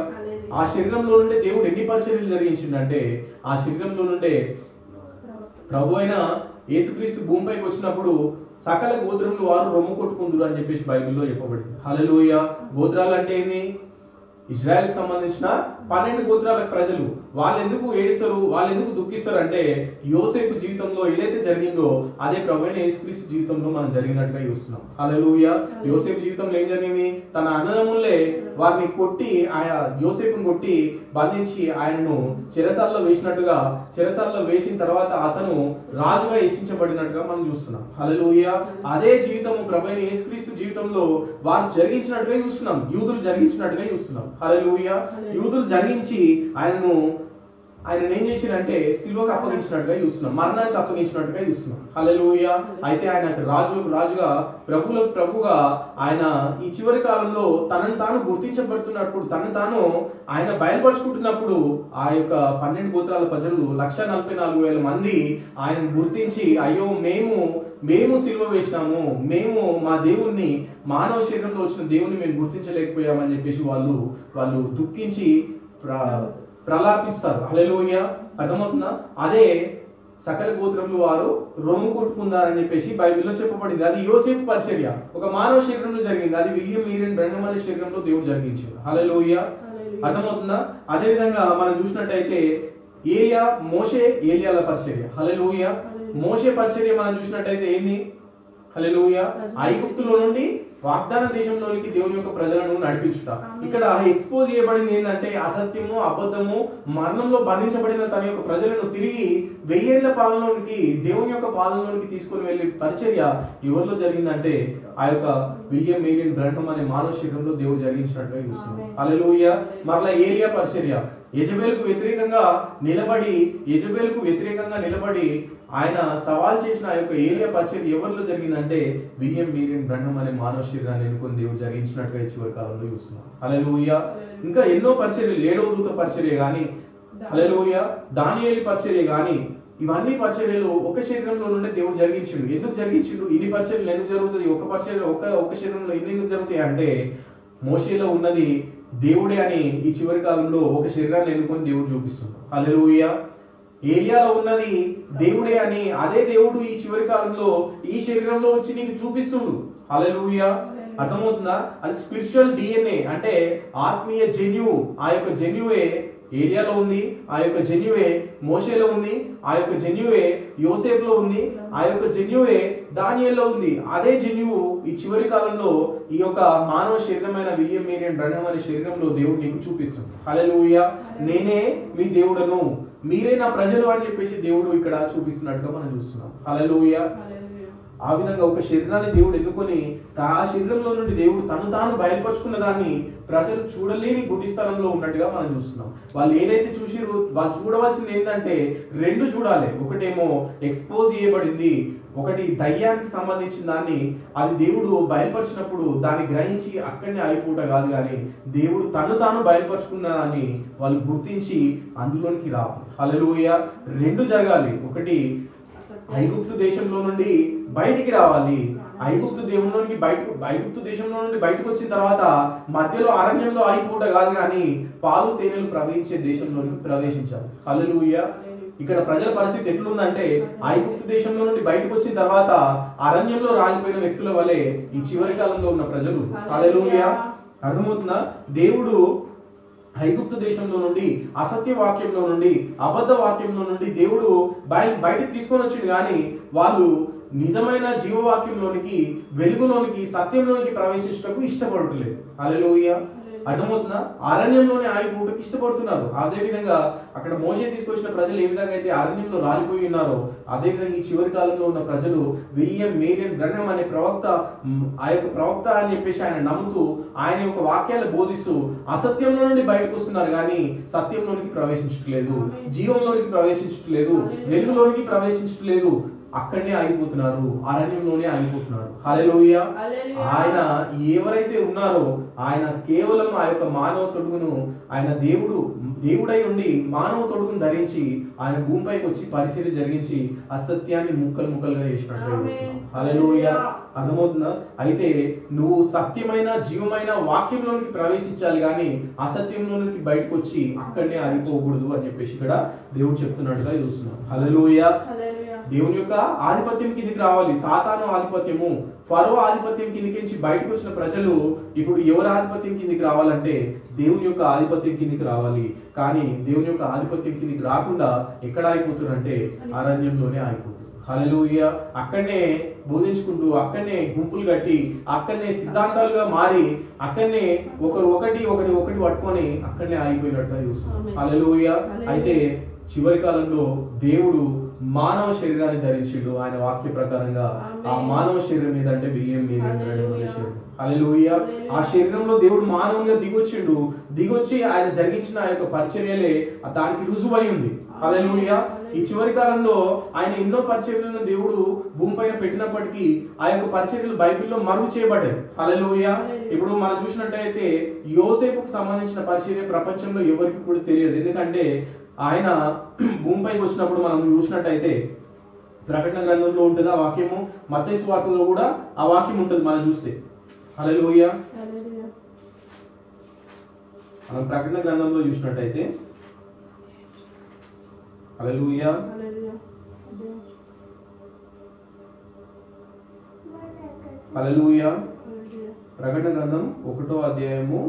ఆ శరీరంలో నుండే దేవుడు ఎన్ని పరిచర్యలు జరిగించిందంటే, ఆ శరీరంలో నుండే ప్రభు అయిన యేసుక్రీస్తు భూమిపైకి వచ్చినప్పుడు సకల గోత్రములు వారు రొమ్ము కొట్టుకుందురు అని చెప్పేసి బైబిల్లో చెప్పబడింది. హల్లెలూయా. గోత్రాలు అంటే ఏంది? ఇజ్రాయెల్కి సంబంధించిన 12 గోత్రాల ప్రజలు. వాళ్ళు ఎందుకు ఏడుస్తారు, వాళ్ళు ఎందుకు దుఃఖిస్తారు అంటే యోసేపు జీవితంలో ఏదైతే జరిగిందో అదే ప్రభువైన యేసుక్రీస్తు జీవితంలో మనం జరిగినట్టుగా చూస్తున్నాం. హల్లెలూయా. యోసేపు జీవితంలో ఏం జరిగింది? తన అన్నదమ్ములే వారిని కొట్టి, ఆయా యోసేపుని కొట్టి బంధించి ఆయనను చెరసాలలో వేసినట్టుగా, చెరసాలలో వేసిన తర్వాత అతను రాజుగా హెచ్చించబడినట్టుగా మనం చూస్తున్నాం. హల్లెలూయా. అదే జీవితము ప్రభువైన యేసుక్రీస్తు జీవితంలో వారు జరిగించినట్టుగా చూస్తున్నాం. యూదులు జరిగించినట్టుగా చూస్తున్నాం. హల్లెలూయా. యూదులు జరిగించి ఆయనను ఏం చేసిరంటే సిలువకు అప్పగించినట్టుగా చూస్తున్నాం, మరణానికి అప్పగించినట్టుగా చూస్తున్నాం. హల్లెలూయా. అయితే ఆయన రాజుగా ప్రభువులకు ప్రభుగా ఆయన ఈ చివరి కాలంలో తనను తాను గుర్తించబడుతున్నప్పుడు, తనను తాను ఆయన బయలుపరుచుకుంటున్నప్పుడు ఆ యొక్క 12 గోత్రాల ప్రజలు 1,44,000 మంది ఆయనను గుర్తించి, అయ్యో మేము సిలువ వేసినాము, మేము మా దేవుణ్ణి, మానవ శరీరంలో వచ్చిన దేవుణ్ణి మేము గుర్తించలేకపోయామని చెప్పేసి వాళ్ళు దుఃఖించి ప్రలాపిస్తారు. హల్లెలూయా. అర్థమవుతుందా? అదే సకల గోత్రములు వారు రొమ్ము కొట్టుకుందారని చెప్పేసి బైబిల్లో చెప్పబడింది. అది యోసేపు పరిచర్య ఒక మానవ శరీరంలో జరిగింది. అది విలియం మేరియన్ బ్రహ్మ అనే శరీరంలో దేవుడు జరిగించాడు. హల్లెలూయా. అర్థమవుతుందా? అదే విధంగా మనం చూసినట్టయితే ఏలియాల పరిచర్య. హల్లెలూయా. మోషే పరిచర్య మనం చూసినట్టయితే ఏంది? హల్లెలూయా. ఐగుప్తులో నుండి వాగ్దాన దేశంలోనికి దేవుని యొక్క ప్రజలను నడిపించుట. ఇక్కడ ఎక్స్పోజ్ చేయబడింది ఏంటంటే అసత్యము, అబద్ధము, మరణంలో బంధించబడిన తన యొక్క ప్రజలను తిరిగి 1000 ఏళ్ల పాలనలోనికి, దేవుని యొక్క పాలనలోనికి తీసుకుని వెళ్ళే పరిచర్య ఎవరిలో జరిగిందంటే ఆ యొక్క విలియం మేరియన్ బ్రహ్మ అనే మానవ శరీరంలో దేవుడు జరిగించినట్టుగా చూస్తున్నాం. హల్లెలూయా. మరలా ఏలియా పరిచర్య యెజబెలుకు వ్యతిరేకంగా నిలబడి ఆయన సవాల్ చేసిన ఆ యొక్క ఏలియా పరిచర్య ఎవరిలో జరిగిందంటే విలియం మేరియన్ బ్రహ్మ అనే మానవ శరీరాన్ని ఎన్నుకొని దేవుడు జరిగించినట్టుగా చివరి కాలంలో చూస్తున్నాం. హల్లెలూయా. ఇంకా ఎన్నో పరిచర్యలు, 7వ దూత పరిచర్య కానీ, హల్లెలూయా, దానియేలు పరిచర్య కానీ, ఇవన్నీ పరిచర్యలు ఒక శరీరంలో నుండి దేవుడు జరిగించిండు. ఎందుకు జరిగించిండు? ఇన్ని పరిచర్యలు ఎందుకు జరుగుతుంది? ఒక పరిచర్య ఒక శరీరంలో ఇన్ని ఎందుకు జరుగుతాయి అంటే మోషేలో ఉన్నది దేవుడే అని ఈ చివరి కాలంలో ఒక శరీరాన్ని ఎన్నుకొని దేవుడు చూపిస్తున్నాడు. హల్లెలూయా. ఏలియాలో ఉన్నది దేవుడే అని అదే దేవుడు ఈ చివరి కాలంలో ఈ శరీరంలో వచ్చి నీకు చూపిస్తుడు. హల్లెలూయా. అర్థమవుతుందా? అది స్పిరిచువల్ DNA అంటే ఆత్మీయ జన్యువు. ఆ యొక్క జన్యువే ఏలియాలో ఉంది, ఆ యొక్క జన్యువే మోషేలో ఉంది, ఆ యొక్క జన్యువే యోసేపులో ఉంది, ఆ యొక్క జన్యువే దానియేలులో ఉంది. అదే జన్యువు ఈ చివరి కాలంలో ఈ యొక్క మానవ శరీరమైన విలియం మేరియన్ బ్రహ్మ అనే శరీరంలో దేవుడు నీకు చూపిస్తుంది. హల్లెలూయా. నేనే మీ దేవుడను, మీరే నా ప్రజలు అని చెప్పేసి దేవుడు ఇక్కడ చూపిస్తున్నట్టుగా మనం చూస్తున్నాం. హల్లెలూయా. ఆ విధంగా ఒక శరీరాన్ని దేవుడు ఎన్నుకొని ఆ శరీరంలో నుండి దేవుడు తను తాను బయలుపరుచుకున్న దాన్ని ప్రజలు చూడలేని గుడి స్థలంలో ఉన్నట్టుగా మనం చూస్తున్నాం. వాళ్ళు ఏదైతే చూసిరో వాళ్ళు చూడవలసింది ఏంటంటే 2 చూడాలి. ఒకటేమో ఎక్స్పోజ్ చేయబడింది, ఒకటి దయ్యానికి సంబంధించిన దాన్ని అది దేవుడు బయలుపరిచినప్పుడు దాన్ని గ్రహించి అక్కడనే అయిపోట కాదు, కానీ దేవుడు తను తాను బయలుపరుచుకున్న దాన్ని వాళ్ళు గుర్తించి అందులోనికి రావాలి. హల్లెలూయా. 2 జరగాలి. ఒకటి ఐగుప్తు దేశంలో నుండి బయటికి రావాలి. ఐగుప్తు దేశంలో నుండి బయటకు వచ్చిన తర్వాత మధ్యలో అరణ్యంలో ఆగిపోట కాదు, కానీ పాలు తేనెలు ప్రవహించే దేశంలోనికి ప్రవేశించాలి. హల్లెలూయా. ఇక్కడ ప్రజల పరిస్థితి ఎట్లుందంటే ఐగుప్తు దేశంలో నుండి బయటకు వచ్చిన తర్వాత అరణ్యంలో రాలిపోయిన వ్యక్తుల వలె ఈ చివరి కాలంలో ఉన్న ప్రజలు. హల్లెలూయా. అర్థమవుతుందా? దేవుడు ఐగుప్తు దేశంలో నుండి, అసత్య వాక్యంలో నుండి, అబద్ధ వాక్యంలో నుండి దేవుడు బయటికి తీసుకొని వచ్చింది, కానీ వాళ్ళు నిజమైన జీవవాక్యంలోనికి, వెలుగులోనికి, సత్యంలోనికి ప్రవేశించటకు ఇష్టపడట్లేదు. హల్లెలూయా. అర్థమవుతుందా? అరణ్యంలోనే ఆగిపోవడానికి ఇష్టపడుతున్నారు. అదే విధంగా అక్కడ మోషే తీసుకొచ్చిన ప్రజలు ఏ విధంగా అయితే అరణ్యంలో రాలిపోయి ఉన్నారో, అదే విధంగా ఈ చివరి కాలంలో ఉన్న ప్రజలు విలియం మేరియన్ బ్రహ్నం అనే ప్రవక్త, ఆ యొక్క ప్రవక్త అని చెప్పేసి ఆయన నమ్ముతూ ఆయన యొక్క వాక్యాలు బోధిస్తూ అసత్యంలో నుండి బయటకు వస్తున్నారు, కానీ సత్యంలోనికి ప్రవేశించట్లేదు, జీవంలోనికి ప్రవేశించట్లేదు, వెలుగులోనికి ప్రవేశించట్లేదు. అక్కడనే ఆగిపోతున్నారు, అరణ్యంలోనే ఆగిపోతున్నారు. హల్లెలూయా. ఆయన ఎవరైతే ఉన్నారో ఆయన కేవలం ఆ యొక్క మానవ తొడుగును, ఆయన దేవుడై ఉండి మానవ తొడుగును ధరించి ఆయన భూమిపైకి వచ్చి పరిచర్య జరిగించి అసత్యాన్ని ముక్కలుగా చేసినట్టు. హల్లెలూయా. అర్థమవుతుందా? అయితే నువ్వు సత్యమైన జీవమైన వాక్యంలోనికి ప్రవేశించాలి, కానీ అసత్యంలోనికి బయటకు వచ్చి అక్కడనే ఆగిపోకూడదు అని చెప్పేసి ఇక్కడ దేవుడు చెప్తున్నట్టుగా చూస్తున్నాం. హల్లెలూయా. దేవుని యొక్క ఆధిపత్యం కిందికి రావాలి. సాతాను ఆధిపత్యము, ఫరో ఆధిపత్యం కిందికి బయటకు వచ్చిన ప్రజలు ఇప్పుడు ఎవరి ఆధిపత్యం కిందికి రావాలంటే దేవుని యొక్క ఆధిపత్యం కిందికి రావాలి. కానీ దేవుని యొక్క ఆధిపత్యం కిందికి రాకుండా ఎక్కడ ఆగిపోతున్నారంటే అరణ్యంలోనే ఆగిపోతుంది. హల్లెలూయా. అక్కడనే బోధించుకుంటూ, అక్కడనే గుంపులు కట్టి, అక్కడనే సిద్ధాంతాలుగా మారి, అక్కడనే ఒకటి పట్టుకొని అక్కడనే ఆగిపోయినట్టుగా చూస్తున్నాం. హల్లెలూయా. అయితే చివరి కాలంలో దేవుడు మానవ శరీరాన్ని ధరించిండు. ఆయన వాక్య ప్రకారంగా ఆ మానవ శరీరం మీద అంటే విలియం మేరియన్ శరీరం. హల్లెలూయా. ఆ శరీరంలో దేవుడు మానవునిగా దిగొచ్చి ఆయన జరిగించిన ఆ యొక్క పరిచర్యలే దానికి రుజువై ఉంది. హల్లెలూయా. ఈ చివరి కాలంలో ఆయన ఎన్నో పరిచర్యలను దేవుడు భూమిపైన పెట్టినప్పటికీ ఆ యొక్క పరిచర్యలు బైబిల్లో మరుగు చేయబడ్డాయి. హల్లెలూయా. ఇప్పుడు మనం చూసినట్టయితే యోసేపుకు సంబంధించిన పరిచర్య ప్రపంచంలో ఎవరికి కూడా తెలియదు. ఎందుకంటే ఆయన భూమిపైకి వచ్చినప్పుడు మనం చూసినట్టయితే ప్రకటన గ్రంథంలో ఉంటుంది ఆ వాక్యము, మత్తయి సువార్తలో కూడా ఆ వాక్యం ఉంటుంది మనం చూస్తే. హల్లెలూయా. మనం ప్రకటన గ్రంథంలో చూసినట్టయితే, హల్లెలూయా, హల్లెలూయా, ప్రకటన గ్రంథం 1వ అధ్యాయము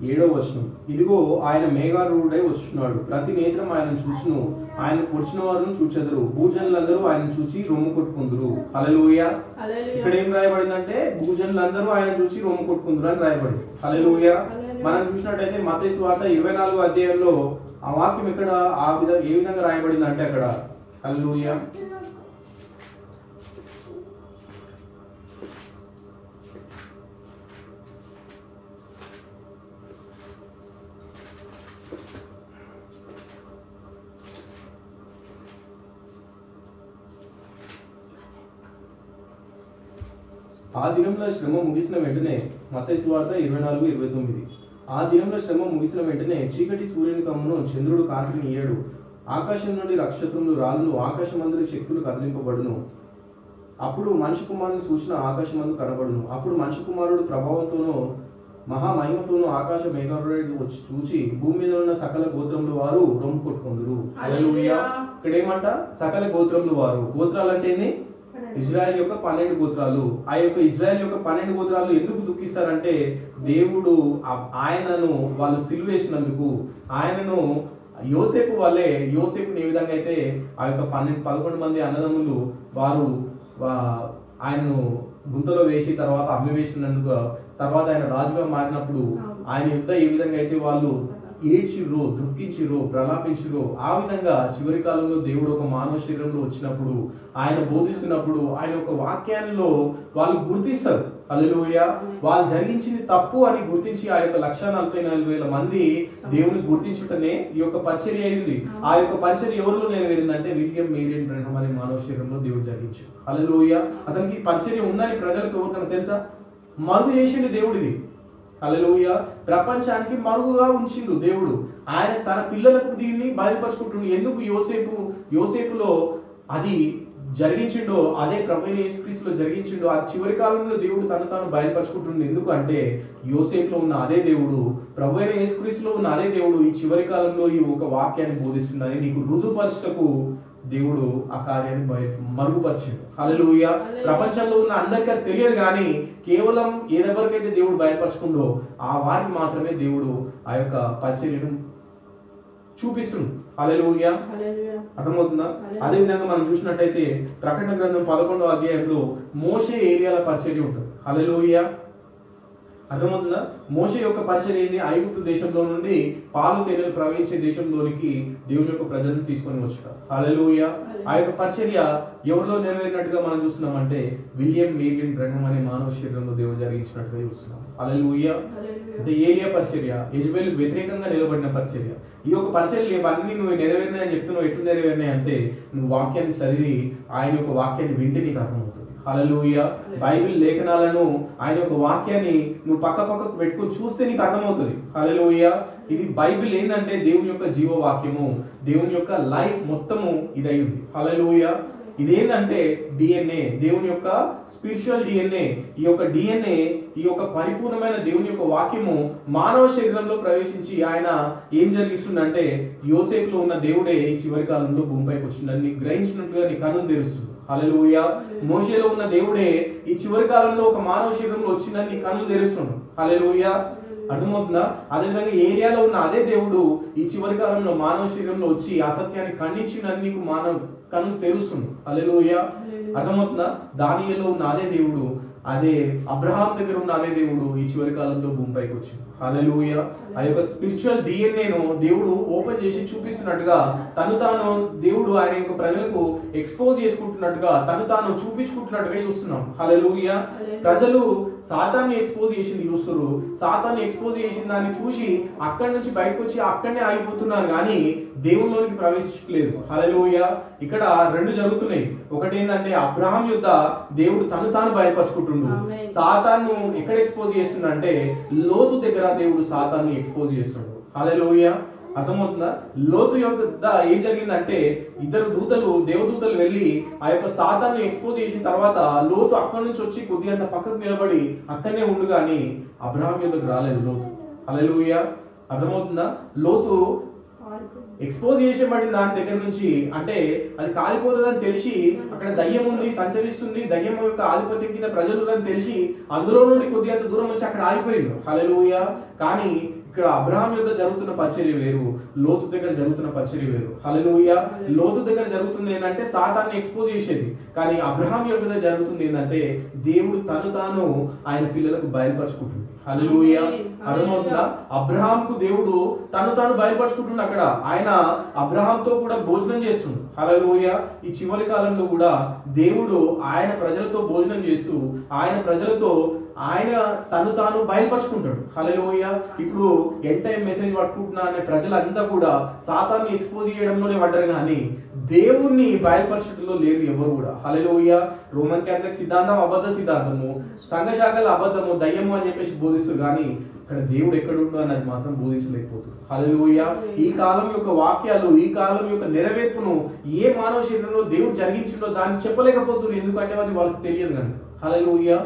7వ వచనం. ఇదిగో ఆయన మేఘారూఢుడై వస్తున్నాడు, ప్రతి నేత్రం ఆయన చూచును, ఆయన పొడిచిన వారిని చూచెదరు, భూజనులందరూ ఆయన చూసి రొమ్ము కొట్టుకుందరు. హల్లెలూయా. ఇక్కడ ఏం రాయబడిందంటే భూజనులందరూ ఆయన చూసి రొమ్ము కొట్టుకుందరు అని రాయబడింది. హల్లెలూయా. మనం చూసినట్టయితే మత్తయి సువార్త 24వ అధ్యాయంలో ఆ వాక్యం ఇక్కడ ఏ విధంగా రాయబడింది అంటే అక్కడ, హల్లెలూయా, ఆ దినంలో శ్రమ ముగిసిన వెంటనే, మత్తయి సువార్త 24:29, ఆ దినంలో శ్రమ ముగిసిన వెంటనే చీకటి సూర్యుని కమ్మును, చంద్రుడు కాంతిని ఇయ్యడు, ఆకాశం నుండి నక్షత్రములు రాలును, ఆకాశమందరి శక్తులు కదిలింపబడును, అప్పుడు మనిషి కుమారుని సూచన ఆకాశమందు కనబడును, అప్పుడు మనిషి కుమారుడు ప్రభావంతోనూ మహామహిమతోనూ ఆకాశ మేఘారుడై వచ్చి చూచి భూమి మీద ఉన్న సకల గోత్రములు వారు రొమ్ము కొట్టుకుందరు. హల్లెలూయా. ఇక్కడ ఏమంట? సకల గోత్రములు వారు. గోత్రాలు అంటే ఏంది? ఇజ్రాయెల్ యొక్క 12 గోత్రాలు. ఆ యొక్క ఇజ్రాయెల్ యొక్క 12 గోత్రాలు ఎందుకు దుఃఖిస్తారంటే దేవుడు ఆయనను వాళ్ళు సిలువేసినందుకు, ఆయనను యోసేపుని ఏ విధంగా అయితే ఆ యొక్క 11 మంది అన్నదమ్ములు వారు ఆయనను గుంతలో వేసి తర్వాత అమ్మివేసినందుకు, తర్వాత ఆయన రాజుగా మారినప్పుడు ఆయన యుద్ధ ఏ విధంగా అయితే వాళ్ళు ఏడ్చిర్రో, దుఃఖించిర్రో, ప్రలాపించిర్రో, ఆ విధంగా చివరి కాలంలో దేవుడు ఒక మానవ శరీరంలో వచ్చినప్పుడు, ఆయన బోధిస్తున్నప్పుడు ఆయన ఒక వాక్యాల్లో వాళ్ళు గుర్తిస్తారు. హల్లెలూయా. వాళ్ళు జరిగించింది తప్పు అని గుర్తించి ఆ యొక్క 1,44,000 మంది దేవుని గుర్తించుటనే ఈ యొక్క పరిచర్య అయింది. ఆ యొక్క పరిచర్య ఎవరిలో నెరవేరిందంటే విలియం మేరియన్ బ్రహ్నం అనే మానవ శరీరంలో దేవుడు జరిగించాడు. హల్లెలూయా. అసలు ఈ పరిచర్య ఉందని ప్రజలకు ఎవరికైనా తెలుసా? మరుగు చేసింది దేవుడిది. హల్లెలూయా. ప్రపంచానికి మరుగుగా ఉంచిండు దేవుడు. ఆయన తన పిల్లలకు దీన్ని బయలుపరుచుకుంటుండు. ఎందుకు యోసేపులో అది జరిగించిండో అదే ప్రభువైన యేసుక్రీస్తులో జరిగించిండో, ఆ చివరి కాలంలో దేవుడు తాను బయలుపరుచుకుంటుండు. ఎందుకు అంటే యోసేపులో ఉన్న అదే దేవుడు, ప్రభువైన యేసుక్రీస్తులో ఉన్న అదే దేవుడు ఈ చివరి కాలంలో ఈ ఒక వాక్యాన్ని బోధిస్తుందని నీకు రుజువుపరచుటకు దేవుడు ఆ కార్యాన్ని మరుగుపరిచాడు. హల్లెలూయా. ప్రపంచంలో ఉన్న అందరికీ అది తెలియదు, కానీ కేవలం ఏదెవరికైతే దేవుడు బయలుపరచుకుందో ఆ వారికి మాత్రమే దేవుడు ఆ యొక్క పరిచర్యను చూపిస్తుంది. హల్లెలూయా. అర్థమవుతుందా? అదే విధంగా మనం చూసినట్టయితే ప్రకటన గ్రంథం 11వ అధ్యాయంలో మోషే ఏలియాల పరిచర్య ఉంటుంది. హల్లెలూయా. అర్థమవుతుందా? మోషే యొక్క పరిచర్య ఏంది? ఐగుప్తు దేశంలో నుండి పాలు తేనెలు ప్రవహించే దేశంలోనికి దేవుని యొక్క ప్రజలను తీసుకొని వచ్చారు. హల్లెలూయా. ఆ యొక్క పరిచర్య ఎవరిలో నెరవేరినట్టుగా మనం చూస్తున్నామంటే విలియం మేరియన్ బ్రహ్మం అనే మానవ శరీరంలో దేవుడు జరిగించినట్టుగా చూస్తున్నాం. హల్లెలూయా. అంటే ఏలియా పరిచర్య యెజబెలుకు వ్యతిరేకంగా నిలబడిన పరిచర్య. ఈ యొక్క పరిచర్యలు ఇవన్నీ నువ్వు నెరవేరినాయని చెప్తున్నావు. ఎట్లా నెరవేరినాయి అంటే నువ్వు వాక్యాన్ని చదివి ఆయన యొక్క వాక్యాన్ని వింటే నీకు అర్థమవుతుంది. హల్లెలూయా. బైబిల్ లేఖనాలను ఆయన యొక్క వాక్యాన్ని నువ్వు పక్కకు పెట్టుకొని చూస్తే నీకు అర్థమవుతుంది. హల్లెలూయా. ఇది బైబిల్ ఏంటంటే దేవుని యొక్క జీవవాక్యము, దేవుని యొక్క లైఫ్ మొత్తము ఇది ఉంది. హల్లెలూయా. ఇదేంటంటే డిఎన్ఏ, దేవుని యొక్క స్పిరిచువల్ డిఎన్ఏ. ఈ యొక్క డిఎన్ఏ, ఈ యొక్క పరిపూర్ణమైన దేవుని యొక్క వాక్యము మానవ శరీరంలో ప్రవేశించి ఆయన ఏం జరిగిస్తుందంటే యోసేపులో ఉన్న దేవుడే ఈ చివరి కాలంలో భూమిపైకి వచ్చిందని గ్రహించినట్టుగా నీ కన్నులు తెరుస్తుంది. హల్లెలూయా. మోషేలో ఉన్న దేవుడే ఈ చివరి కాలంలో ఒక మానవ శరీరంలో వచ్చిందని నీ కన్నులు తెరుస్తున్నాడు. హల్లెలూయా. అర్థమవుతుందా? అదేవిధంగా ఏరియాలో ఉన్న అదే దేవుడు ఈ చివరి కాలంలో మానవ శరీరంలో వచ్చి అసత్యాన్ని ఖండించిన నీకు మానవ కన్నులు తెరుస్తుంది. హల్లెలూయా. అర్థమవుతుందా? దానియేలులో ఉన్న అదే దేవుడు, అదే అబ్రహాం దగ్గర ఉన్న అదే దేవుడు ఈ చివరి కాలంలో భూమిపైకి వచ్చింది. హల్లెలూయా. ఆ యొక్క స్పిరిచువల్ డిఎన్ఏను దేవుడు ఓపెన్ చేసి చూపిస్తున్నట్టుగా తాను దేవుడు ఆయన యొక్క ప్రజలకు ఎక్స్పోజ్ చేసుకుంటున్నట్టుగా తాను చూపించుకుంటున్నట్టుగా చూస్తున్నాం. హల్లెలూయా. ప్రజలు సాతాన్ని ఎక్స్పోజ్ చేసింది చూస్తున్నారు. సాతాన్ని ఎక్స్పోజ్ చేసిన దాన్ని చూసి అక్కడి నుంచి బయటకు వచ్చి అక్కడనే ఆగిపోతున్నారు కానీ దేవునిలోనికి ప్రవేశించలేదు. హల్లెలూయా. ఇక్కడ రెండు జరుగుతున్నాయి. ఒకటి ఏంటంటే అబ్రహాం యుద్ధ దేవుడు తాను బయలుపరుచుకుంటుండు. సాతాను ఎక్కడ ఎక్స్పోజ్ చేస్తుండంటే లోతు దగ్గర దేవుడు సాతాన్ని ఎక్స్పోజ్ చేస్తుండు. హల్లెలూయా. అర్థమవుతుందా? లోతు యొక్క ఏం జరిగిందంటే ఇద్దరు దేవదూతలు వెళ్ళి ఆ యొక్క సాతాన్ని ఎక్స్పోజ్ చేసిన తర్వాత లోతు అక్కడి నుంచి వచ్చి కొద్దిగా పక్కకు నిలబడి అక్కడనే ఉండు కానీ అబ్రహాం యుద్ధకు రాలేదు లోతు. హల్లెలూయా. అర్థమవుతుందా? లోతు ఎక్స్పోజ్ చేసేబడిన దాని దగ్గర నుంచి అంటే అది కాలిపోతుందని తెలిసి అక్కడ దయ్యం ఉంది, సంచరిస్తుంది, దయ్యం యొక్క ఆధిపత్యం కింద ప్రజలు అని తెలిసి అందులో నుండి కొద్దిగా దూరం వచ్చి అక్కడ ఆగిపోయిండు. హల్లెలూయా. కానీ ఇక్కడ అబ్రహాం యొక్క జరుగుతున్న పరిచర్య వేరు, లోతు దగ్గర జరుగుతున్న పరిచర్య వేరు. హల్లెలూయా. లోతు దగ్గర జరుగుతుంది ఏంటంటే సాతాన్ని ఎక్స్పోజ్ చేసేది, కానీ అబ్రహాం యొక్క జరుగుతుంది ఏంటంటే దేవుడు తాను ఆయన పిల్లలకు బయలుపరుచుకుంటుంది. హల్లెలూయా. అర్థమవుతుందా? అబ్రహాంకు దేవుడు తాను బయలుపరుచుకుంటుంది. అక్కడ ఆయన అబ్రహాంతో కూడా భోజనం చేస్తుంది. హల్లెలూయా. ఈ చివరి కాలంలో కూడా దేవుడు ఆయన ప్రజలతో భోజనం చేస్తూ ఆయన ప్రజలతో ఆయన తాను బయలుపరుచుకుంటాడు. హల్లెలూయా. ఇప్పుడు ఎండ్ టైం మెసేజ్ పట్టుకుంటున్నా అనే ప్రజలంతా కూడా సాతాన్ని ఎక్స్పోజ్ చేయడంలోనే పడ్డారు కానీ దేవుణ్ణి బయలుపరచడంలో లేదు ఎవరు కూడా. హల్లెలూయా. రోమన్ క్యాథలిక్ సిద్ధాంతం అబద్ధ సిద్ధాంతము, సంఘ శాఖల అబద్ధము, దయ్యము అని చెప్పేసి బోధిస్తారు కానీ ఇక్కడ దేవుడు ఎక్కడుండో అన్నది మాత్రం బోధించలేకపోతుంది. హల్లెలూయా. ఈ కాలం యొక్క వాక్యాలు, ఈ కాలం యొక్క నెరవేర్పును ఏ మానవ శరీరంలో దేవుడు జరిగించిందో దాన్ని చెప్పలేకపోతున్నారు. ఎందుకంటే అది వాళ్ళకి తెలియదు కనుక. హల్లెలూయా.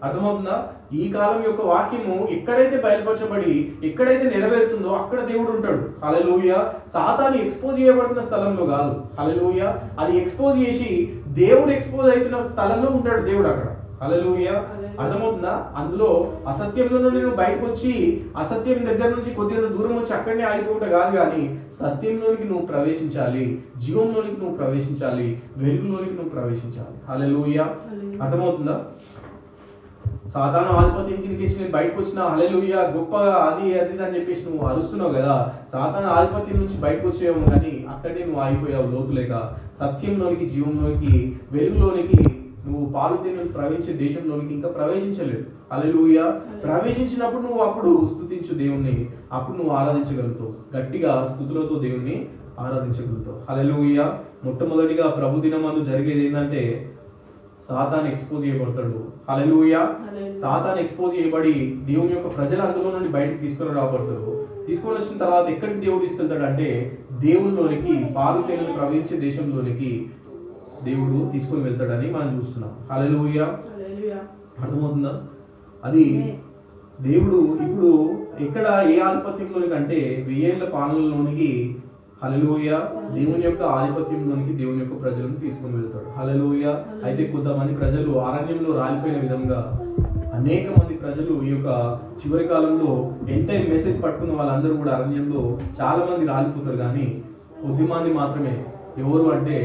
అర్థమవుతుందా? ఈ కాలం యొక్క వాక్యము ఎక్కడైతే బయలుపరచబడి ఎక్కడైతే నెరవేరుతుందో అక్కడ దేవుడు ఉంటాడు. హల్లెలూయా. సాతాను ఎక్స్పోజ్ చేయబడుతున్న స్థలంలో కాదు. హల్లెలూయా. అది ఎక్స్పోజ్ చేసి దేవుడు ఎక్స్పోజ్ అవుతున్న స్థలంలో ఉంటాడు దేవుడు అక్కడ. హల్లెలూయా. అర్థమవుతుందా? అందులో అసత్యంలో నుండి నువ్వు బయటకు వచ్చి అసత్యం దగ్గర నుంచి కొద్దిగా దూరం వచ్చి అక్కడనే ఆగిపోవటం కాదు కానీ సత్యంలోనికి నువ్వు ప్రవేశించాలి, జీవంలోనికి నువ్వు ప్రవేశించాలి, వెలుగులోనికి నువ్వు ప్రవేశించాలి. హల్లెలూయా. అర్థమవుతుందా? సాతాను ఆధిపత్యం కిందకి నేను బయటకు వచ్చిన హల్లెలూయా గొప్పగా అది అని చెప్పేసి నువ్వు అరుస్తున్నావు కదా. సాతాను ఆధిపత్యం నుంచి బయటకు వచ్చేవేమో కానీ అక్కడే నువ్వు ఆగిపోయావు లోతులేక. సత్యంలోనికి, జీవంలోనికి, వెలుగులోనికి నువ్వు పాలు తేనెలు ప్రవహించే దేశంలోనికి ఇంకా ప్రవేశించలేవు. హల్లెలూయా. ప్రవేశించినప్పుడు నువ్వు అప్పుడు స్తుతించు దేవుణ్ణి, అప్పుడు నువ్వు ఆరాధించగలుగుతావు. గట్టిగా స్తుతులతో దేవుణ్ణి ఆరాధించగలుగుతావు. హల్లెలూయా. మొట్టమొదటిగా ప్రభు దినమందు జరిగేది ఏంటంటే సాతాను ఎక్స్పోజ్ చేయబడతాడు. హల్లెలూయా. సాతాను ఎక్స్పోజ్ చేయబడి దేవుని యొక్క ప్రజలు అందులో నుండి బయటకు తీసుకొని రాబడతారు. తీసుకొని వచ్చిన తర్వాత ఎక్కడికి దేవుడు తీసుకెళ్తాడు అంటే దేవుళ్ళలోనికి, పాలు తేనెలు ప్రవహించే దేశంలోనికి దేవుడు తీసుకొని వెళ్తాడని మనం చూస్తున్నాం. హల్లెలూయా. అర్థమవుతుందా? అది దేవుడు ఇప్పుడు ఎక్కడ ఏ ఆధిపత్యంలోనికి అంటే 1000 ఏళ్ల పాలనలోనికి హల్లెలూయా దేవుని యొక్క ఆధిపత్యంలోనికి దేవుని యొక్క ప్రజలను తీసుకొని వెళ్తాడు. హల్లెలూయా. అయితే కొంతమంది ప్రజలు అరణ్యంలో రాలిపోయిన విధంగా అనేక మంది ప్రజలు ఈ యొక్క చివరి కాలంలో ఎండ్ టైం మెసేజ్ పట్టుకున్న వాళ్ళందరూ కూడా అరణ్యంలో చాలా మంది రాలిపోతారు కానీ కొద్దిమంది మాత్రమే. ఎవరు అంటే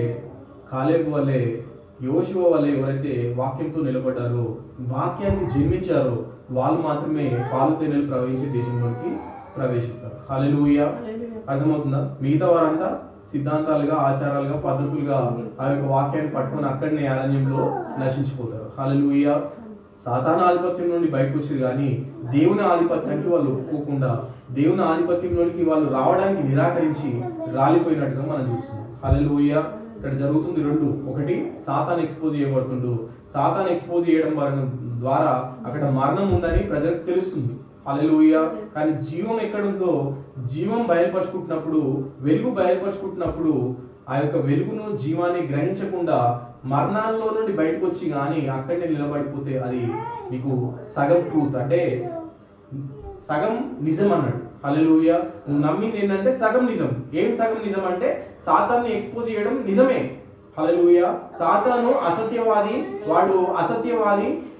కాలేబు వలె, యోషువ వలె ఎవరైతే వాక్యంతో నిలబడ్డారో, వాక్యాన్ని జన్మించారో వాళ్ళు మాత్రమే పాలు తేనెలు ప్రవహించే దేశంలోకి ప్రవేశిస్తారు. హల్లెలూయా. అర్థమవుతుందా? మిగతా వారంతా సిద్ధాంతాలుగా, ఆచారాలుగా, పద్ధతులుగా ఆ యొక్క వాక్యాన్ని పట్టుకొని అక్కడనే అరణ్యంలో నశించిపోతారు. హల్లెలూయా. సాతాను ఆధిపత్యం నుండి బయటకు వచ్చారు, కానీ దేవుని ఆధిపత్యానికి వాళ్ళు ఒప్పుకోకుండా దేవుని ఆధిపత్యంలోనికి వాళ్ళు రావడానికి నిరాకరించి రాలిపోయినట్టుగా మనం చూస్తున్నాం. హల్లెలూయా. ఇక్కడ జరుగుతుంది రెండు. ఒకటి, సాతాను ఎక్స్పోజ్ చేయబడుతుండు. సాతాను ఎక్స్పోజ్ చేయడం ద్వారా అక్కడ మరణం ఉందని ప్రజలకు తెలుస్తుంది. హల్లెలూయా. కానీ జీవం ఎక్కడుందో, జీవం బయలుపరుచుకుంటున్నప్పుడు, వెలుగు బయలుపరుచుకుంటున్నప్పుడు ఆ యొక్క వెలుగును, జీవాన్ని గ్రహించకుండా మరణాల్లో నుండి బయటకు వచ్చి కానీ అక్కడనే నిలబడిపోతే అది నీకు సగం ట్రూత్, అంటే సగం నిజం అన్నాడు. హల్లెలూయా. నువ్వు నమ్మింది ఏంటంటే సగం నిజం. ఏం సగం నిజం అంటే సాతాన్ని ఎక్స్పోజ్ చేయడం నిజమే. హల్లెలూయా. సాతాను అసత్యవాది,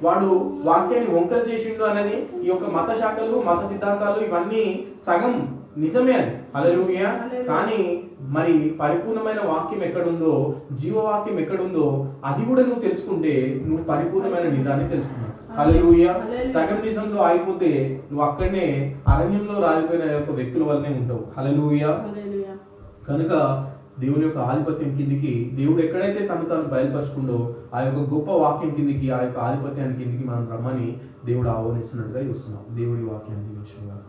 వాడు వాక్యాన్ని వంకర చేసిండు అనేది ఈ యొక్క మత శాఖలు, మత సిద్ధాంతాలు ఇవన్నీ సగం నిజమే అది. హల్లెలూయా. కానీ మరి పరిపూర్ణమైన వాక్యం ఎక్కడుందో, జీవవాక్యం ఎక్కడుందో అది కూడా నువ్వు తెలుసుకుంటే నువ్వు పరిపూర్ణమైన నిజాన్ని తెలుసుకున్నావు. హల్లెలూయా. సగం నిజంలో ఆగిపోతే నువ్వు అక్కడనే అరణ్యంలో రాలిపోయిన యొక్క వ్యక్తుల వల్లనే ఉంటావు. హల్లెలూయా. కనుక దేవుని యొక్క ఆధిపత్యం కిందికి, దేవుడు ఎక్కడైతే తాను బయలుపరుచుకుండో ఆ యొక్క గొప్ప వాక్యం కిందికి, ఆ యొక్క ఆధిపత్యాన్ని కిందికి మనం రమ్మని దేవుడు ఆహ్వానిస్తున్నట్టుగా చూస్తున్నాం. దేవుడి వాక్యాన్ని దీవించుగాక.